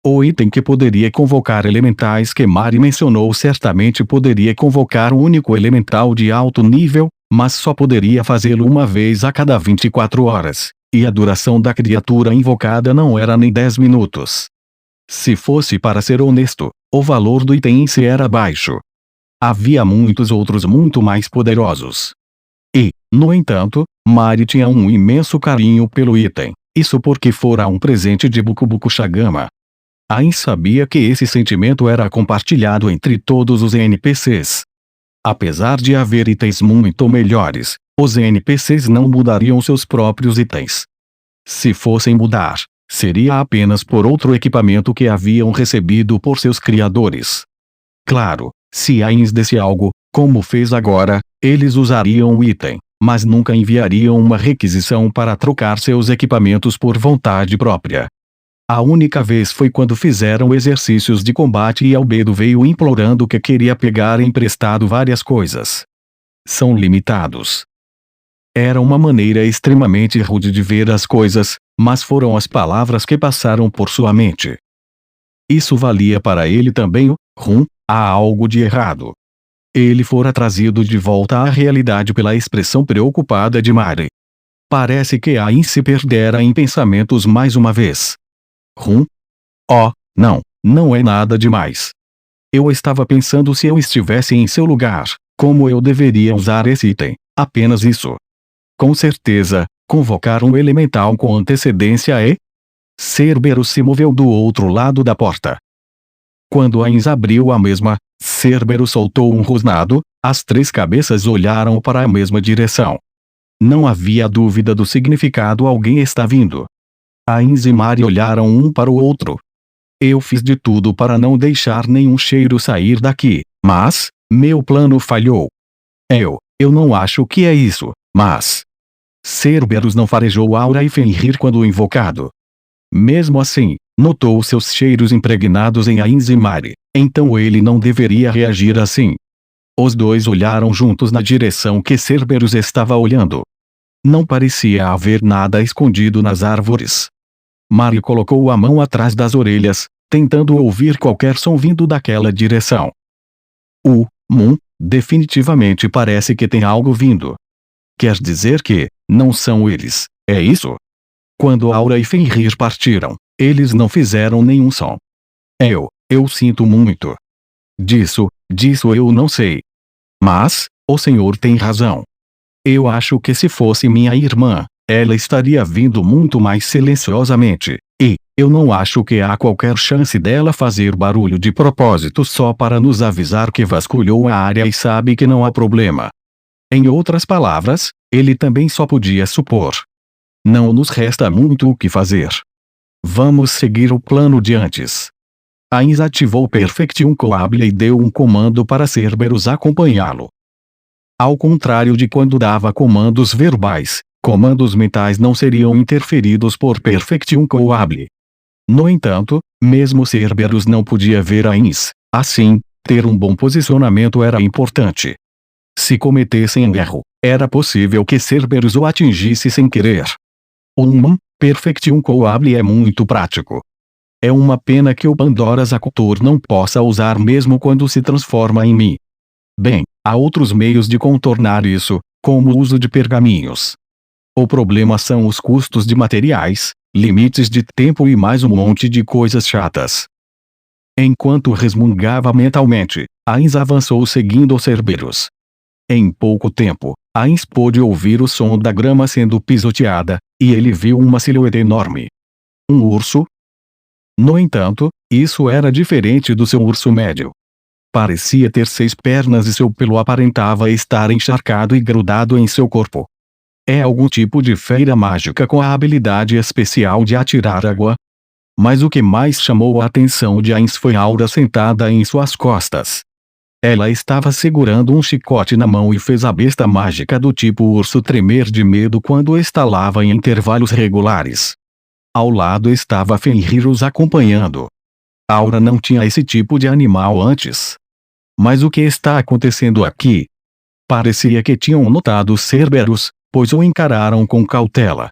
[SPEAKER 1] O item que poderia convocar elementais que Mari mencionou certamente poderia convocar um único elemental de alto nível, mas só poderia fazê-lo uma vez a cada 24 horas, e a duração da criatura invocada não era nem 10 minutos. Se fosse para ser honesto, o valor do item em si era baixo. Havia muitos outros muito mais poderosos. E, no entanto, Mari tinha um imenso carinho pelo item, isso porque fora um presente de Bukubuku Shagama. Ain sabia que esse sentimento era compartilhado entre todos os NPCs. Apesar de haver itens muito melhores, os NPCs não mudariam seus próprios itens. Se fossem mudar, seria apenas por outro equipamento que haviam recebido por seus criadores. Claro, se Ain desse algo, como fez agora, eles usariam o item, mas nunca enviariam uma requisição para trocar seus equipamentos por vontade própria. A única vez foi quando fizeram exercícios de combate e Albedo veio implorando que queria pegar emprestado várias coisas. São limitados. Era uma maneira extremamente rude de ver as coisas, mas foram as palavras que passaram por sua mente. Isso valia para ele também. Há algo de errado. Ele fora trazido de volta à realidade pela expressão preocupada de Mari. Parece que Ain se perdera em pensamentos mais uma vez. Oh, não é nada demais. Eu estava pensando se eu estivesse em seu lugar, como eu deveria usar esse item, apenas isso. Com certeza, convocar um elemental com antecedência e... Cerberus se moveu do outro lado da porta. Quando Ain abriu a mesma, Cerberus soltou um rosnado, as três cabeças olharam para a mesma direção. Não havia dúvida do significado, alguém está vindo. Ain e Mari olharam um para o outro. Eu fiz de tudo para não deixar nenhum cheiro sair daqui, mas, meu plano falhou. Eu não acho que é isso, mas... Cerberus não farejou aura e Fenrir quando invocado. Mesmo assim, notou seus cheiros impregnados em Ain e Mari, então ele não deveria reagir assim. Os dois olharam juntos na direção que Cerberus estava olhando. Não parecia haver nada escondido nas árvores. Mari colocou a mão atrás das orelhas, tentando ouvir qualquer som vindo daquela direção. Definitivamente parece que tem algo vindo. Quer dizer que, não são eles, é isso? Quando Aura e Fenrir partiram, eles não fizeram nenhum som. Eu sinto muito. Disso eu não sei. Mas, o senhor tem razão. Eu acho que se fosse minha irmã, ela estaria vindo muito mais silenciosamente, e, eu não acho que há qualquer chance dela fazer barulho de propósito só para nos avisar que vasculhou a área e sabe que não há problema. Em outras palavras, ele também só podia supor. Não nos resta muito o que fazer. Vamos seguir o plano de antes. Ain ativou Perfectium Coable e deu um comando para Cerberus acompanhá-lo. Ao contrário de quando dava comandos verbais, comandos mentais não seriam interferidos por Perfectium Coable. No entanto, mesmo Cerberus não podia ver Ain, assim, ter um bom posicionamento era importante. Se cometessem erro, era possível que Cerberus o atingisse sem querer. Perfectium Coable é muito prático. É uma pena que o Pandora's Acultur não possa usar mesmo quando se transforma em mim. Bem, há outros meios de contornar isso, como o uso de pergaminhos. O problema são os custos de materiais, limites de tempo e mais um monte de coisas chatas. Enquanto resmungava mentalmente, Ain avançou seguindo Cerberus. Em pouco tempo, Ain pôde ouvir o som da grama sendo pisoteada, e ele viu uma silhueta enorme. Um urso? No entanto, isso era diferente do seu urso médio. Parecia ter 6 pernas e seu pelo aparentava estar encharcado e grudado em seu corpo. É algum tipo de feira mágica com a habilidade especial de atirar água? Mas o que mais chamou a atenção de Ainz foi Aura sentada em suas costas. Ela estava segurando um chicote na mão e fez a besta mágica do tipo urso tremer de medo quando estalava em intervalos regulares. Ao lado estava Fenrir os acompanhando. Aura não tinha esse tipo de animal antes. Mas o que está acontecendo aqui? Parecia que tinham notado os Cerberus, pois o encararam com cautela.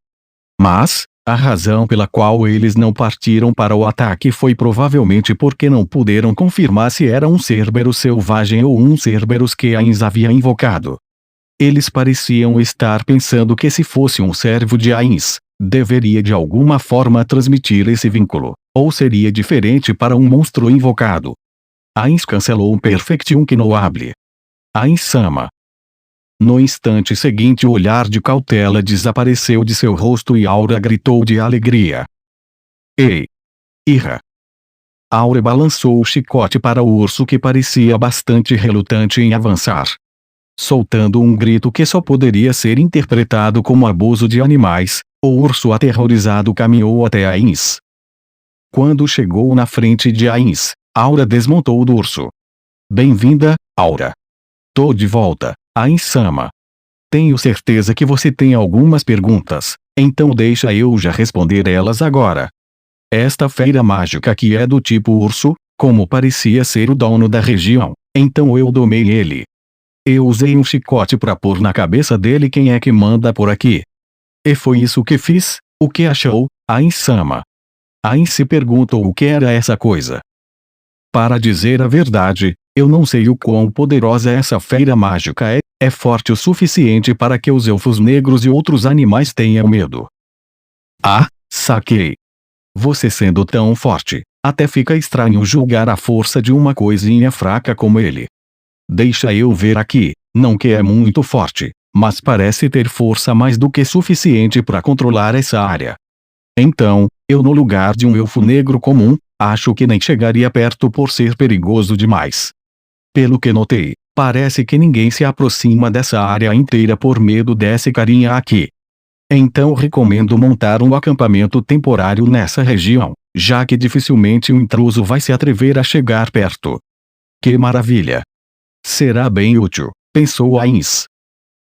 [SPEAKER 1] Mas, a razão pela qual eles não partiram para o ataque foi provavelmente porque não puderam confirmar se era um Cerberus selvagem ou um Cerberus que Ainz havia invocado. Eles pareciam estar pensando que se fosse um servo de Ainz, deveria de alguma forma transmitir esse vínculo, ou seria diferente para um monstro invocado. Ainz cancelou o Perfectum Knowable. Ainz-sama. No instante seguinte o olhar de cautela desapareceu de seu rosto e Aura gritou de alegria. Ei! Irra! Aura balançou o chicote para o urso que parecia bastante relutante em avançar. Soltando um grito que só poderia ser interpretado como abuso de animais, o urso aterrorizado caminhou até Ainz. Quando chegou na frente de Ainz, Aura desmontou do urso. Bem-vinda, Aura. Tô de volta, Ainz-sama. Tenho certeza que você tem algumas perguntas, então deixa eu já responder elas agora. Esta feira mágica que é do tipo urso, como parecia ser o dono da região, então eu domei ele. Eu usei um chicote para pôr na cabeça dele quem é que manda por aqui. E foi isso que fiz. O que achou, Ainz-sama? Ainz se perguntou o que era essa coisa. Para dizer a verdade, eu não sei o quão poderosa essa feira mágica é forte o suficiente para que os elfos negros e outros animais tenham medo. Ah, saquei. Você sendo tão forte, até fica estranho julgar a força de uma coisinha fraca como ele. Deixa eu ver aqui, não que é muito forte, mas parece ter força mais do que suficiente para controlar essa área. Então, eu no lugar de um elfo negro comum, acho que nem chegaria perto por ser perigoso demais. Pelo que notei, parece que ninguém se aproxima dessa área inteira por medo desse carinha aqui. Então recomendo montar um acampamento temporário nessa região, já que dificilmente um intruso vai se atrever a chegar perto. Que maravilha! Será bem útil, pensou Ainz.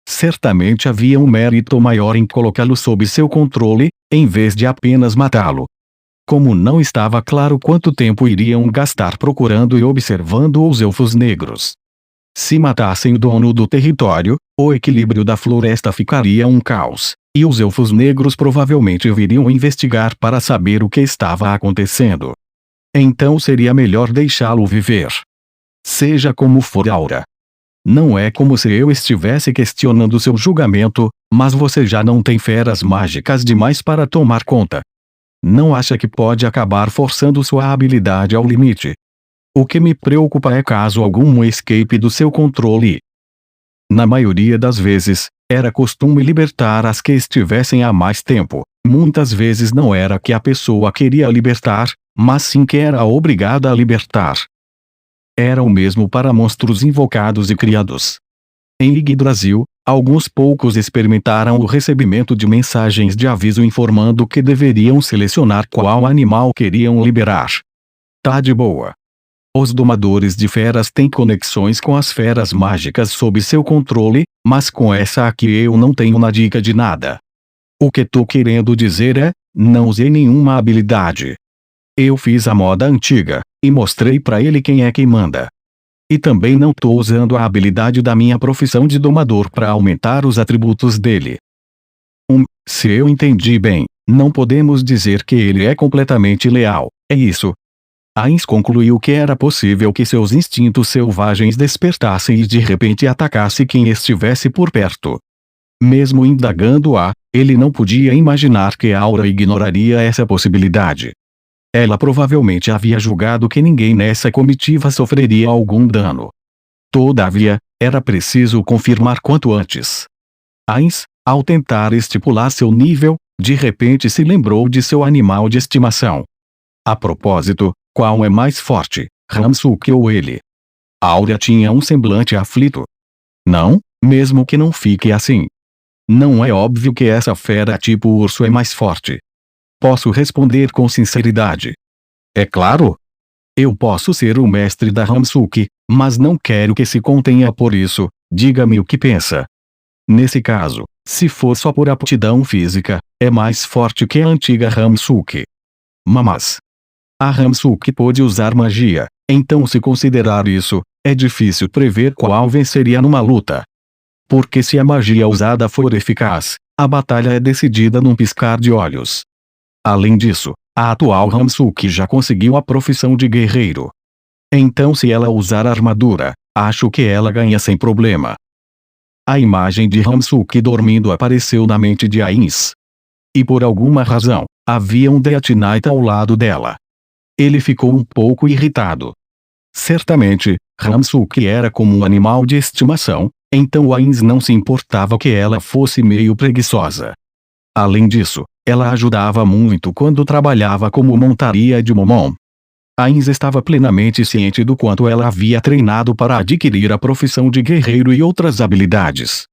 [SPEAKER 1] Certamente havia um mérito maior em colocá-lo sob seu controle, em vez de apenas matá-lo. Como não estava claro quanto tempo iriam gastar procurando e observando os elfos negros. Se matassem o dono do território, o equilíbrio da floresta ficaria um caos, e os elfos negros provavelmente viriam investigar para saber o que estava acontecendo. Então seria melhor deixá-lo viver. Seja como for, Aura. Não é como se eu estivesse questionando seu julgamento, mas você já não tem feras mágicas demais para tomar conta. Não acha que pode acabar forçando sua habilidade ao limite? O que me preocupa é caso algum escape do seu controle. Na maioria das vezes, era costume libertar as que estivessem há mais tempo. Muitas vezes não era que a pessoa queria libertar, mas sim que era obrigada a libertar. Era o mesmo para monstros invocados e criados. Em Yggdrasil, alguns poucos experimentaram o recebimento de mensagens de aviso informando que deveriam selecionar qual animal queriam liberar. Tá de boa. Os domadores de feras têm conexões com as feras mágicas sob seu controle, mas com essa aqui eu não tenho na dica de nada. O que tô querendo dizer é, não usei nenhuma habilidade. Eu fiz a moda antiga, e mostrei pra ele quem é quem manda. E também não tô usando a habilidade da minha profissão de domador para aumentar os atributos dele. Se eu entendi bem, não podemos dizer que ele é completamente leal, é isso? Ainz concluiu que era possível que seus instintos selvagens despertassem e de repente atacasse quem estivesse por perto. Mesmo indagando-a, ele não podia imaginar que Aura ignoraria essa possibilidade. Ela provavelmente havia julgado que ninguém nessa comitiva sofreria algum dano. Todavia, era preciso confirmar quanto antes. Ainz, ao tentar estipular seu nível, de repente se lembrou de seu animal de estimação. A propósito, qual é mais forte, Ramsuke ou ele? Aura tinha um semblante aflito. Não, mesmo que não fique assim. Não é óbvio que essa fera tipo urso é mais forte. Posso responder com sinceridade. É claro. Eu posso ser o mestre da Hamsuki, mas não quero que se contenha por isso. Diga-me o que pensa. Nesse caso, se for só por aptidão física, é mais forte que a antiga Hamsuki. Mas a Hamsuki pôde usar magia, então se considerar isso, é difícil prever qual venceria numa luta. Porque se a magia usada for eficaz, a batalha é decidida num piscar de olhos. Além disso, a atual Hamsuki já conseguiu a profissão de guerreiro. Então se ela usar armadura, acho que ela ganha sem problema. A imagem de Hamsuki dormindo apareceu na mente de Ainz. E por alguma razão, havia um Death Knight ao lado dela. Ele ficou um pouco irritado. Certamente, Hamsuki era como um animal de estimação, então Ainz não se importava que ela fosse meio preguiçosa. Além disso, ela ajudava muito quando trabalhava como montaria de Momon. Ainz estava plenamente ciente do quanto ela havia treinado para adquirir a profissão de guerreiro e outras habilidades.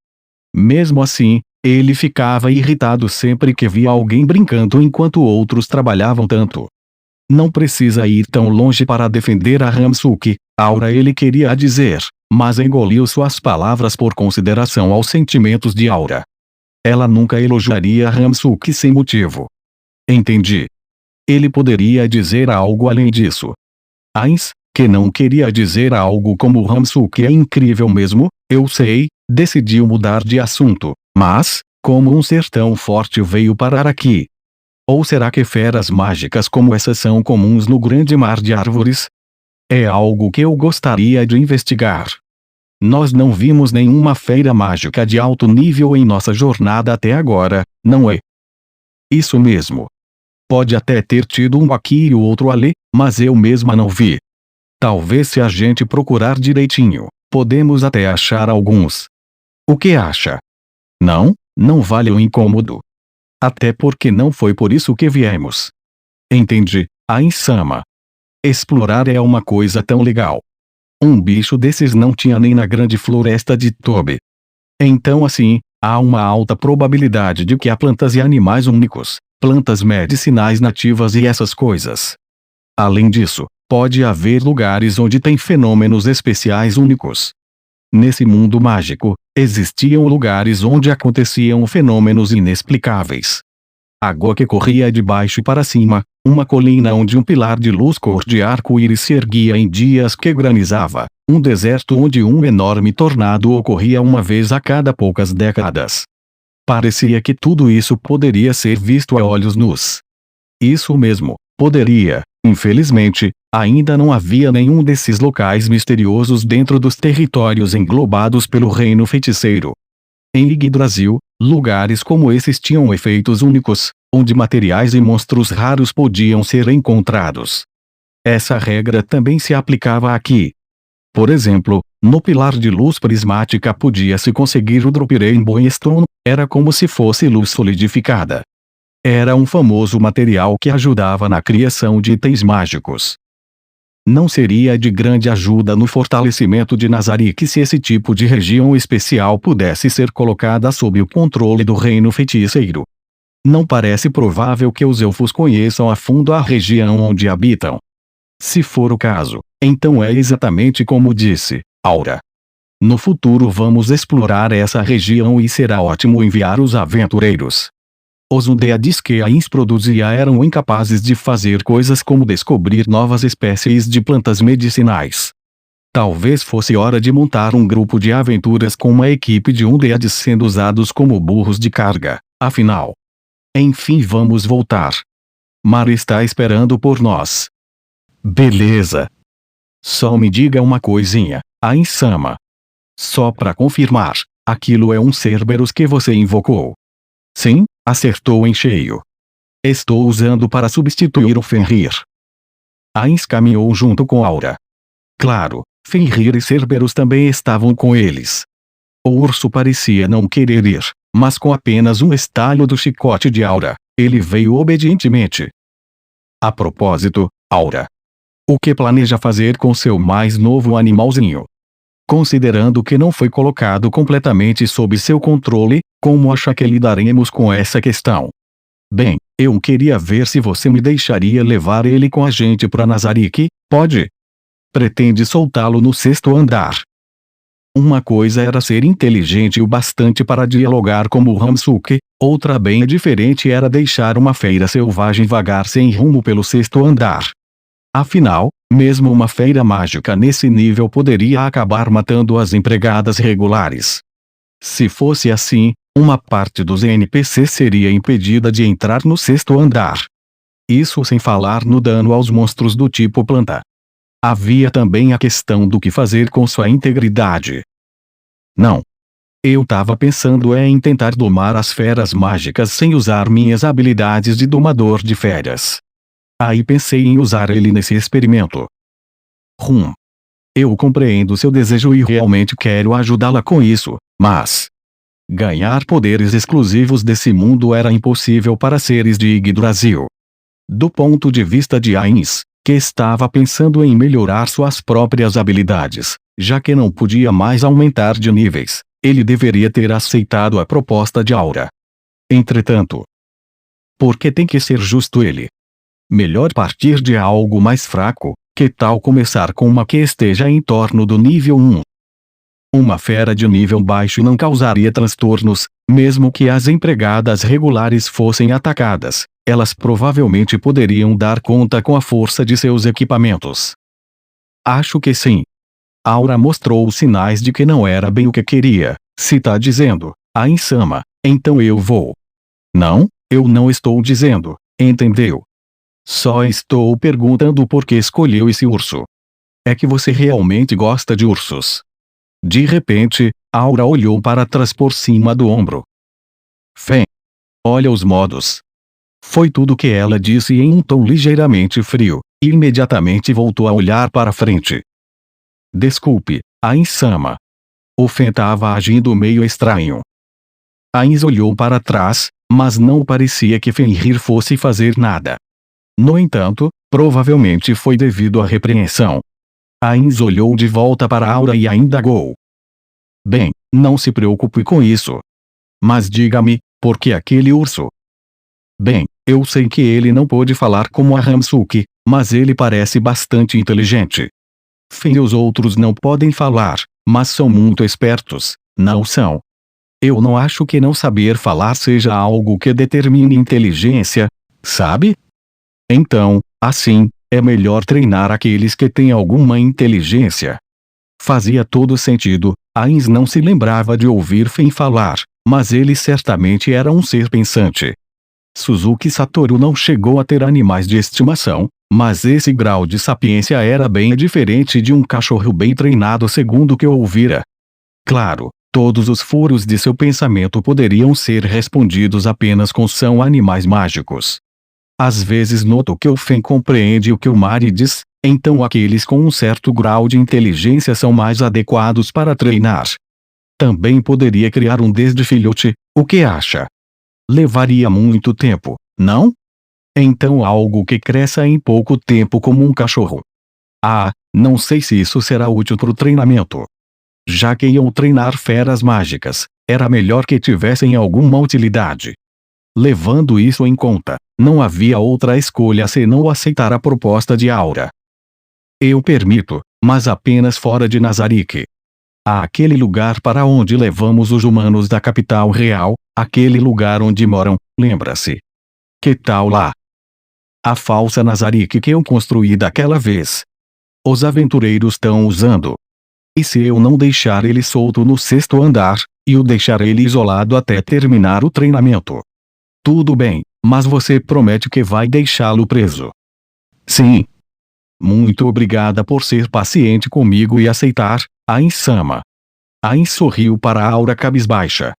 [SPEAKER 1] Mesmo assim, ele ficava irritado sempre que via alguém brincando enquanto outros trabalhavam tanto. Não precisa ir tão longe para defender a Hamsuki, Aura, ele queria dizer, mas engoliu suas palavras por consideração aos sentimentos de Aura. Ela nunca elogiaria a Hamsuki sem motivo. Entendi. Ele poderia dizer algo além disso. Ainz, que não queria dizer algo como Hamsuki é incrível mesmo, eu sei, decidiu mudar de assunto, mas, como um ser tão forte veio parar aqui? Ou será que feras mágicas como essas são comuns no grande mar de árvores? É algo que eu gostaria de investigar. Nós não vimos nenhuma fera mágica de alto nível em nossa jornada até agora, não é? Isso mesmo. Pode até ter tido um aqui e o outro ali, mas eu mesma não vi. Talvez se a gente procurar direitinho, podemos até achar alguns. O que acha? Não, não vale o incômodo. Até porque não foi por isso que viemos. Entendi, Ainz-sama. Explorar é uma coisa tão legal. Um bicho desses não tinha nem na grande floresta de Tobe. Então assim, há uma alta probabilidade de que há plantas e animais únicos, plantas medicinais nativas e essas coisas. Além disso, pode haver lugares onde tem fenômenos especiais únicos. Nesse mundo mágico, existiam lugares onde aconteciam fenômenos inexplicáveis. Água que corria de baixo para cima, uma colina onde um pilar de luz cor de arco-íris se erguia em dias que granizava, um deserto onde um enorme tornado ocorria uma vez a cada poucas décadas. Parecia que tudo isso poderia ser visto a olhos nus. Isso mesmo, poderia. Infelizmente, ainda não havia nenhum desses locais misteriosos dentro dos territórios englobados pelo Reino Feiticeiro. Em Yggdrasil, lugares como esses tinham efeitos únicos, onde materiais e monstros raros podiam ser encontrados. Essa regra também se aplicava aqui. Por exemplo, no pilar de luz prismática podia-se conseguir o Drop Rainbow Stone, era como se fosse luz solidificada. Era um famoso material que ajudava na criação de itens mágicos. Não seria de grande ajuda no fortalecimento de Nazarick se esse tipo de região especial pudesse ser colocada sob o controle do Reino Feiticeiro. Não parece provável que os elfos conheçam a fundo a região onde habitam. Se for o caso, então é exatamente como disse Aura. No futuro vamos explorar essa região e será ótimo enviar os aventureiros. Os undeads que Ainz produzia eram incapazes de fazer coisas como descobrir novas espécies de plantas medicinais. Talvez fosse hora de montar um grupo de aventuras com uma equipe de undeads sendo usados como burros de carga, afinal. Enfim, vamos voltar. Mara está esperando por nós. Beleza. Só me diga uma coisinha, Ainz-sama. Só para confirmar, aquilo é um Cerberus que você invocou. Sim, acertou em cheio. Estou usando para substituir o Fenrir. Ainz caminhou junto com Aura. Claro, Fenrir e Cerberus também estavam com eles. O urso parecia não querer ir, mas com apenas um estalho do chicote de Aura, ele veio obedientemente. A propósito, Aura. O que planeja fazer com seu mais novo animalzinho? Considerando que não foi colocado completamente sob seu controle, como acha que lidaremos com essa questão? Bem, Eu queria ver se você me deixaria levar ele com a gente pra Nazarick, pode? Pretende soltá-lo no 6º andar. Uma coisa era ser inteligente o bastante para dialogar como Hamsuke, outra bem diferente era deixar uma feira selvagem vagar sem rumo pelo 6º andar. Afinal, mesmo uma feira mágica nesse nível poderia acabar matando as empregadas regulares. Se fosse assim, uma parte dos NPCs seria impedida de entrar no 6º andar. Isso sem falar no dano aos monstros do tipo planta. Havia também a questão do que fazer com sua integridade. Não. Eu tava pensando em tentar domar as feras mágicas sem usar minhas habilidades de domador de feras. Aí pensei em usar ele nesse experimento. Eu compreendo seu desejo e realmente quero ajudá-la com isso, mas ganhar poderes exclusivos desse mundo era impossível para seres de Yggdrasil. Do ponto de vista de Ainz, que estava pensando em melhorar suas próprias habilidades, já que não podia mais aumentar de níveis, ele deveria ter aceitado a proposta de Aura. Entretanto, porque tem que ser justo ele? Melhor partir de algo mais fraco, que tal começar com uma que esteja em torno do nível 1? Uma fera de nível baixo não causaria transtornos, mesmo que as empregadas regulares fossem atacadas, elas provavelmente poderiam dar conta com a força de seus equipamentos. Acho que sim. Aura mostrou sinais de que não era bem o que queria. Se tá dizendo, Ainsama, então eu vou. Não, eu não estou dizendo, entendeu? Só estou perguntando por que escolheu esse urso. É que você realmente gosta de ursos. De repente, Aura olhou para trás por cima do ombro. Fen. Olha os modos. Foi tudo que ela disse em um tom ligeiramente frio, e imediatamente voltou a olhar para frente. Desculpe, Ainsama. O Fen estava agindo meio estranho. Ainz olhou para trás, mas não parecia que Fenrir fosse fazer nada. No entanto, provavelmente foi devido à repreensão. Ainz olhou de volta para Aura e a indagou. Bem, não se preocupe com isso. Mas diga-me, por que aquele urso? Bem, eu sei que ele não pôde falar como a Hamsuke, mas ele parece bastante inteligente. Fen e os outros não podem falar, mas são muito espertos, não são? Eu não acho que não saber falar seja algo que determine inteligência, sabe? Então, assim, é melhor treinar aqueles que têm alguma inteligência. Fazia todo sentido, Ainz não se lembrava de ouvir Fen falar, mas ele certamente era um ser pensante. Suzuki Satoru não chegou a ter animais de estimação, mas esse grau de sapiência era bem diferente de um cachorro bem treinado segundo o que ouvira. Claro, todos os furos de seu pensamento poderiam ser respondidos apenas com são animais mágicos. Às vezes noto que o Fen compreende o que o Mari diz, então aqueles com um certo grau de inteligência são mais adequados para treinar. Também poderia criar um desde filhote, o que acha? Levaria muito tempo, não? Então algo que cresça em pouco tempo como um cachorro. Ah, não sei se isso será útil para o treinamento. Já que iam treinar feras mágicas, era melhor que tivessem alguma utilidade. Levando isso em conta, não havia outra escolha senão aceitar a proposta de Aura. Eu permito, mas apenas fora de Nazarick. Há aquele lugar para onde levamos os humanos da capital real, aquele lugar onde moram, lembra-se? Que tal lá? A falsa Nazarick que eu construí daquela vez. Os aventureiros estão usando. E se eu não deixar ele solto no 6º andar, e o deixar ele isolado até terminar o treinamento? Tudo bem, mas você promete que vai deixá-lo preso? Sim. Muito obrigada por ser paciente comigo e aceitar, Ainsama. Ainz sorriu para a Aura cabisbaixa.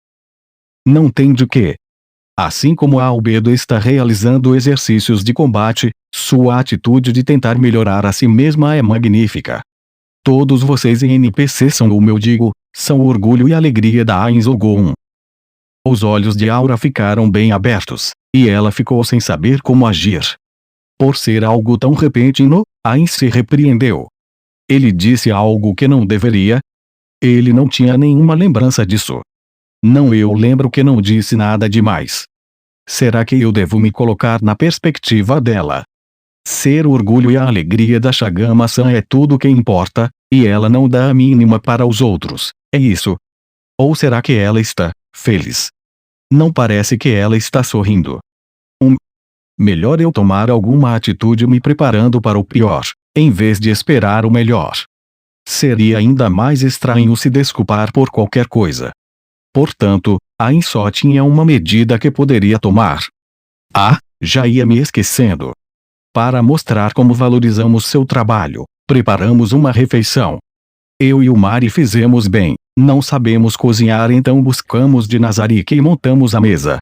[SPEAKER 1] Não tem de quê. Assim como a Albedo está realizando exercícios de combate, sua atitude de tentar melhorar a si mesma é magnífica. Todos vocês em NPC são como eu digo, são o orgulho e alegria da Ainz Ogon. Os olhos de Aura ficaram bem abertos, e ela ficou sem saber como agir. Por ser algo tão repentino, Ainz se repreendeu. Ele disse algo que não deveria? Ele não tinha nenhuma lembrança disso. Não, eu lembro que não disse nada demais. Será que eu devo me colocar na perspectiva dela? Ser o orgulho e a alegria da Shagama-san é tudo que importa, e ela não dá a mínima para os outros, é isso? Ou será que ela está feliz? Não parece que ela está sorrindo. Melhor eu tomar alguma atitude me preparando para o pior, em vez de esperar o melhor. Seria ainda mais estranho se desculpar por qualquer coisa. Portanto, Ain só tinha uma medida que poderia tomar. Já ia me esquecendo. Para mostrar como valorizamos seu trabalho, preparamos uma refeição. Eu e o Mari fizemos bem, não sabemos cozinhar, então buscamos de Nazarick e montamos a mesa.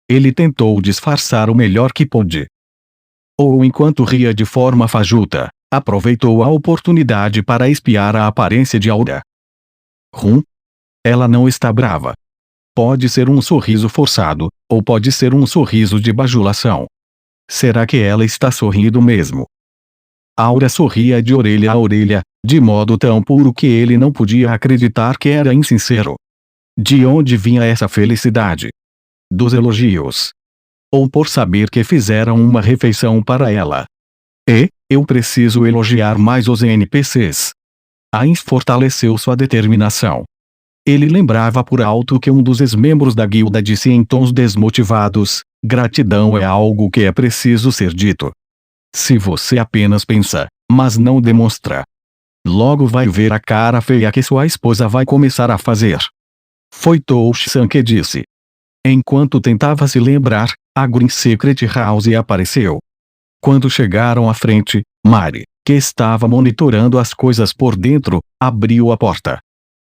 [SPEAKER 1] Ele tentou disfarçar o melhor que pôde. Ou enquanto ria de forma fajuta, aproveitou a oportunidade para espiar a aparência de Aura. Ela não está brava. Pode ser um sorriso forçado, ou pode ser um sorriso de bajulação. Será que ela está sorrindo mesmo? Aura sorria de orelha a orelha, de modo tão puro que ele não podia acreditar que era insincero. De onde vinha essa felicidade? Dos elogios? Ou por saber que fizeram uma refeição para ela? Eu preciso elogiar mais os NPCs. Ain fortaleceu sua determinação. Ele lembrava por alto que um dos ex-membros da guilda disse em tons desmotivados: gratidão é algo que é preciso ser dito. Se você apenas pensa, mas não demonstra, logo vai ver a cara feia que sua esposa vai começar a fazer. Foi Touch-san que disse. Enquanto tentava se lembrar, a Green Secret House apareceu. Quando chegaram à frente, Mari, que estava monitorando as coisas por dentro, abriu a porta.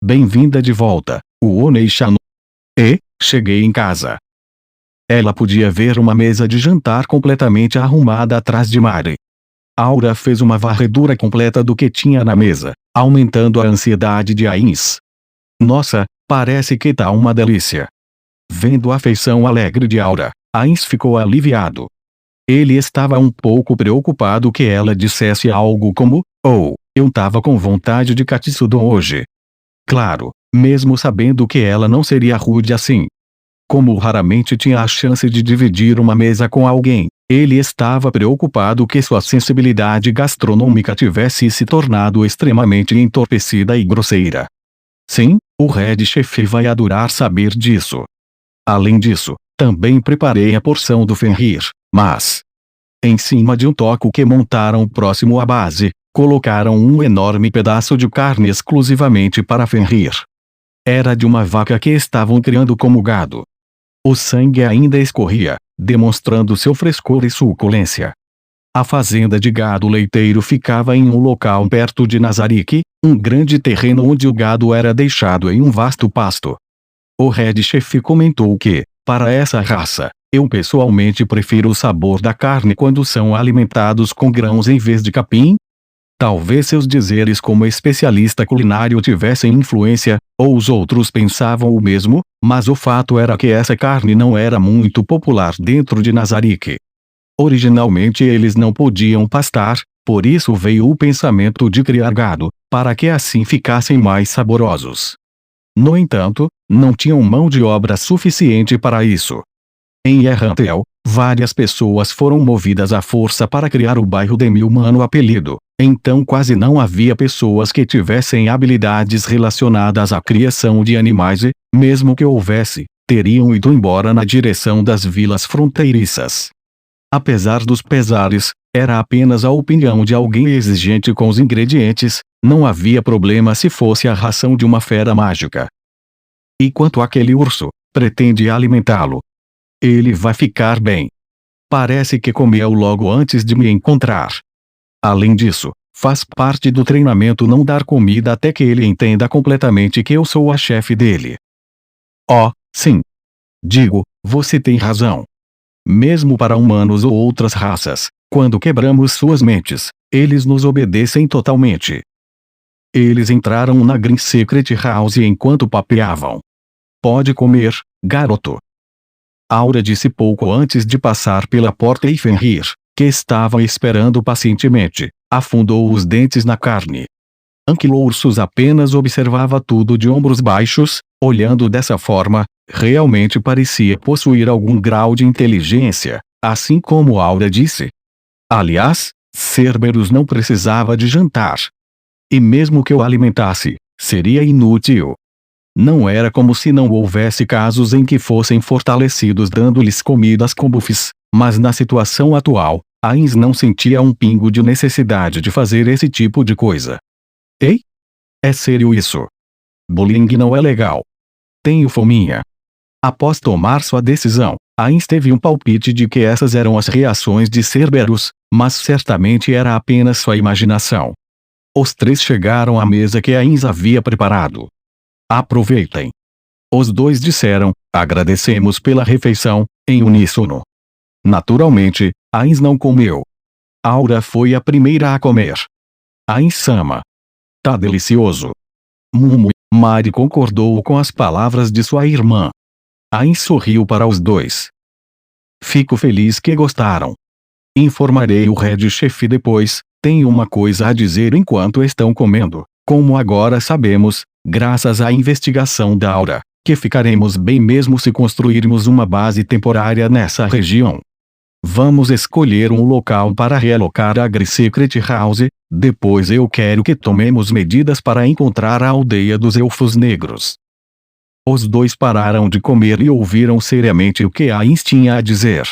[SPEAKER 1] Bem-vinda de volta, Onei-chan. Cheguei em casa. Ela podia ver uma mesa de jantar completamente arrumada atrás de Mari. Aura fez uma varredura completa do que tinha na mesa, aumentando a ansiedade de Ains. Nossa, parece que tá uma delícia. Vendo a feição alegre de Aura, Ains ficou aliviado. Ele estava um pouco preocupado que ela dissesse algo como: eu tava com vontade de katsudon hoje. Claro, mesmo sabendo que ela não seria rude assim. Como raramente tinha a chance de dividir uma mesa com alguém, ele estava preocupado que sua sensibilidade gastronômica tivesse se tornado extremamente entorpecida e grosseira. Sim, o Red Chef vai adorar saber disso. Além disso, também preparei a porção do Fenrir, mas, em cima de um toco que montaram próximo à base, colocaram um enorme pedaço de carne exclusivamente para Fenrir. Era de uma vaca que estavam criando como gado. O sangue ainda escorria, demonstrando seu frescor e suculência. A fazenda de gado leiteiro ficava em um local perto de Nazarick, um grande terreno onde o gado era deixado em um vasto pasto. O Red Chef comentou que, para essa raça, eu pessoalmente prefiro o sabor da carne quando são alimentados com grãos em vez de capim. Talvez seus dizeres como especialista culinário tivessem influência, ou os outros pensavam o mesmo, mas o fato era que essa carne não era muito popular dentro de Nazarick. Originalmente eles não podiam pastar, por isso veio o pensamento de criar gado, para que assim ficassem mais saborosos. No entanto, não tinham mão de obra suficiente para isso. Em Errantel, várias pessoas foram movidas à força para criar o bairro de Milman, o apelido. Então quase não havia pessoas que tivessem habilidades relacionadas à criação de animais e, mesmo que houvesse, teriam ido embora na direção das vilas fronteiriças. Apesar dos pesares, era apenas a opinião de alguém exigente com os ingredientes, não havia problema se fosse a ração de uma fera mágica. E quanto àquele urso, pretende alimentá-lo. Ele vai ficar bem. Parece que comeu logo antes de me encontrar. Além disso, faz parte do treinamento não dar comida até que ele entenda completamente que eu sou a chefe dele. Sim. Digo, você tem razão. Mesmo para humanos ou outras raças, quando quebramos suas mentes, eles nos obedecem totalmente. Eles entraram na Green Secret House enquanto papeavam. Pode comer, garoto. Aura disse pouco antes de passar pela porta e Fenrir, que estava esperando pacientemente, afundou os dentes na carne. Anquiloursus apenas observava tudo de ombros baixos. Olhando dessa forma, realmente parecia possuir algum grau de inteligência, assim como Aura disse. Aliás, Cerberus não precisava de jantar. E mesmo que o alimentasse, seria inútil. Não era como se não houvesse casos em que fossem fortalecidos dando-lhes comidas com buffets, mas na situação atual, Ainz não sentia um pingo de necessidade de fazer esse tipo de coisa. Ei? É sério isso? Bullying não é legal. Tenho fominha. Após tomar sua decisão, Ainz teve um palpite de que essas eram as reações de Cerberus, mas certamente era apenas sua imaginação. Os três chegaram à mesa que Ainz havia preparado. Aproveitem. Os dois disseram, agradecemos pela refeição, em uníssono. Naturalmente, Ainz não comeu. Aura foi a primeira a comer. Ainz-sama. Tá delicioso. Mumu. Mari concordou com as palavras de sua irmã. Ainz sorriu para os dois. Fico feliz que gostaram. Informarei o Red Chef depois. Tenho uma coisa a dizer enquanto estão comendo. Como agora sabemos, graças à investigação da Aura, que ficaremos bem mesmo se construirmos uma base temporária nessa região. Vamos escolher um local para realocar a Secret House. Depois eu quero que tomemos medidas para encontrar a aldeia dos Elfos Negros. Os dois pararam de comer e ouviram seriamente o que Ainz tinha a dizer.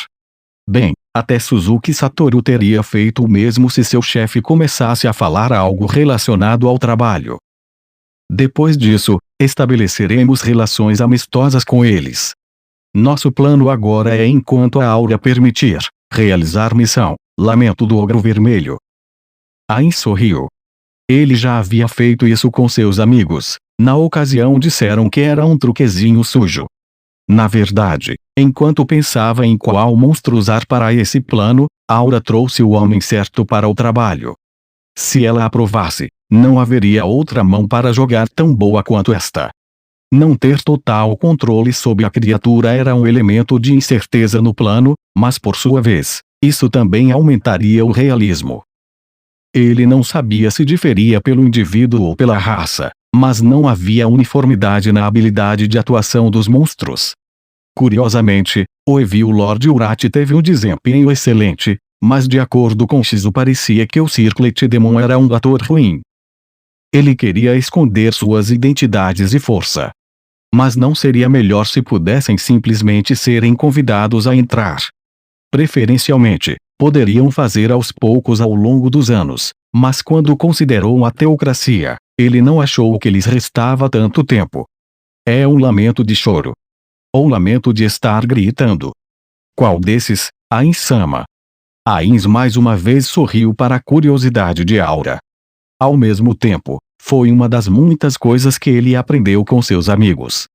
[SPEAKER 1] Bem, até Suzuki Satoru teria feito o mesmo se seu chefe começasse a falar algo relacionado ao trabalho. Depois disso, estabeleceremos relações amistosas com eles. Nosso plano agora é, enquanto a Aura permitir, realizar missão, Lamento do Ogro Vermelho. Ainz sorriu. Ele já havia feito isso com seus amigos. Na ocasião disseram que era um truquezinho sujo. Na verdade, enquanto pensava em qual monstro usar para esse plano, Aura trouxe o homem certo para o trabalho. Se ela aprovasse, não haveria outra mão para jogar tão boa quanto esta. Não ter total controle sobre a criatura era um elemento de incerteza no plano, mas por sua vez, isso também aumentaria o realismo. Ele não sabia se diferia pelo indivíduo ou pela raça, mas não havia uniformidade na habilidade de atuação dos monstros. Curiosamente, o Evil Lord Urati teve um desempenho excelente, mas de acordo com Shizu parecia que o Circlet Demon era um ator ruim. Ele queria esconder suas identidades e força. Mas não seria melhor se pudessem simplesmente serem convidados a entrar. Preferencialmente, poderiam fazer aos poucos ao longo dos anos, mas quando considerou a teocracia, ele não achou que lhes restava tanto tempo. É um lamento de choro. Ou lamento de estar gritando. Qual desses? Ainz-sama. Ainz mais uma vez sorriu para a curiosidade de Aura. Ao mesmo tempo, foi uma das muitas coisas que ele aprendeu com seus amigos.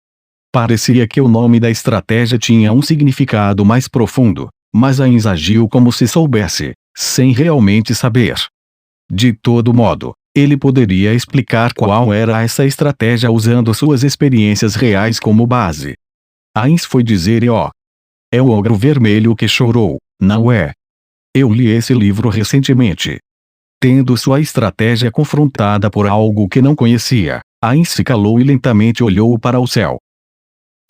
[SPEAKER 1] Parecia que o nome da estratégia tinha um significado mais profundo, mas Ainz agiu como se soubesse, sem realmente saber. De todo modo, ele poderia explicar qual era essa estratégia usando suas experiências reais como base. Ainz foi dizer é o Ogro Vermelho que chorou, não é? Eu li esse livro recentemente. Tendo sua estratégia confrontada por algo que não conhecia, Ainz se calou e lentamente olhou para o céu.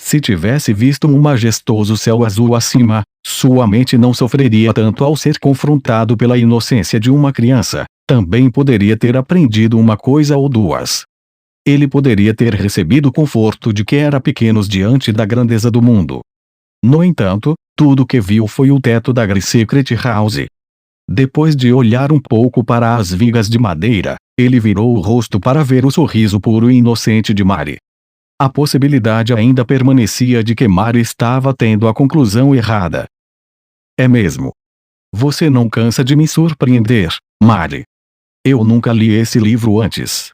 [SPEAKER 1] Se tivesse visto um majestoso céu azul acima, sua mente não sofreria tanto ao ser confrontado pela inocência de uma criança. Também poderia ter aprendido uma coisa ou duas. Ele poderia ter recebido o conforto de que era pequeno diante da grandeza do mundo. No entanto, tudo que viu foi o teto da Secret House. Depois de olhar um pouco para as vigas de madeira, ele virou o rosto para ver o sorriso puro e inocente de Mari. A possibilidade ainda permanecia de que Mari estava tendo a conclusão errada. É mesmo. Você não cansa de me surpreender, Mari. Eu nunca li esse livro antes.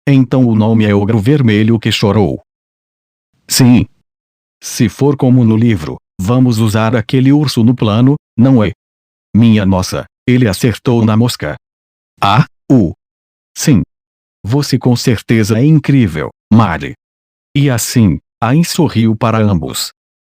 [SPEAKER 1] Então o nome é Ogro Vermelho que chorou. Sim. Se for como no livro, vamos usar aquele urso no plano, não é? Minha nossa, ele acertou na mosca. Sim. Você com certeza é incrível, Mari. E assim, Ainz sorriu para ambos.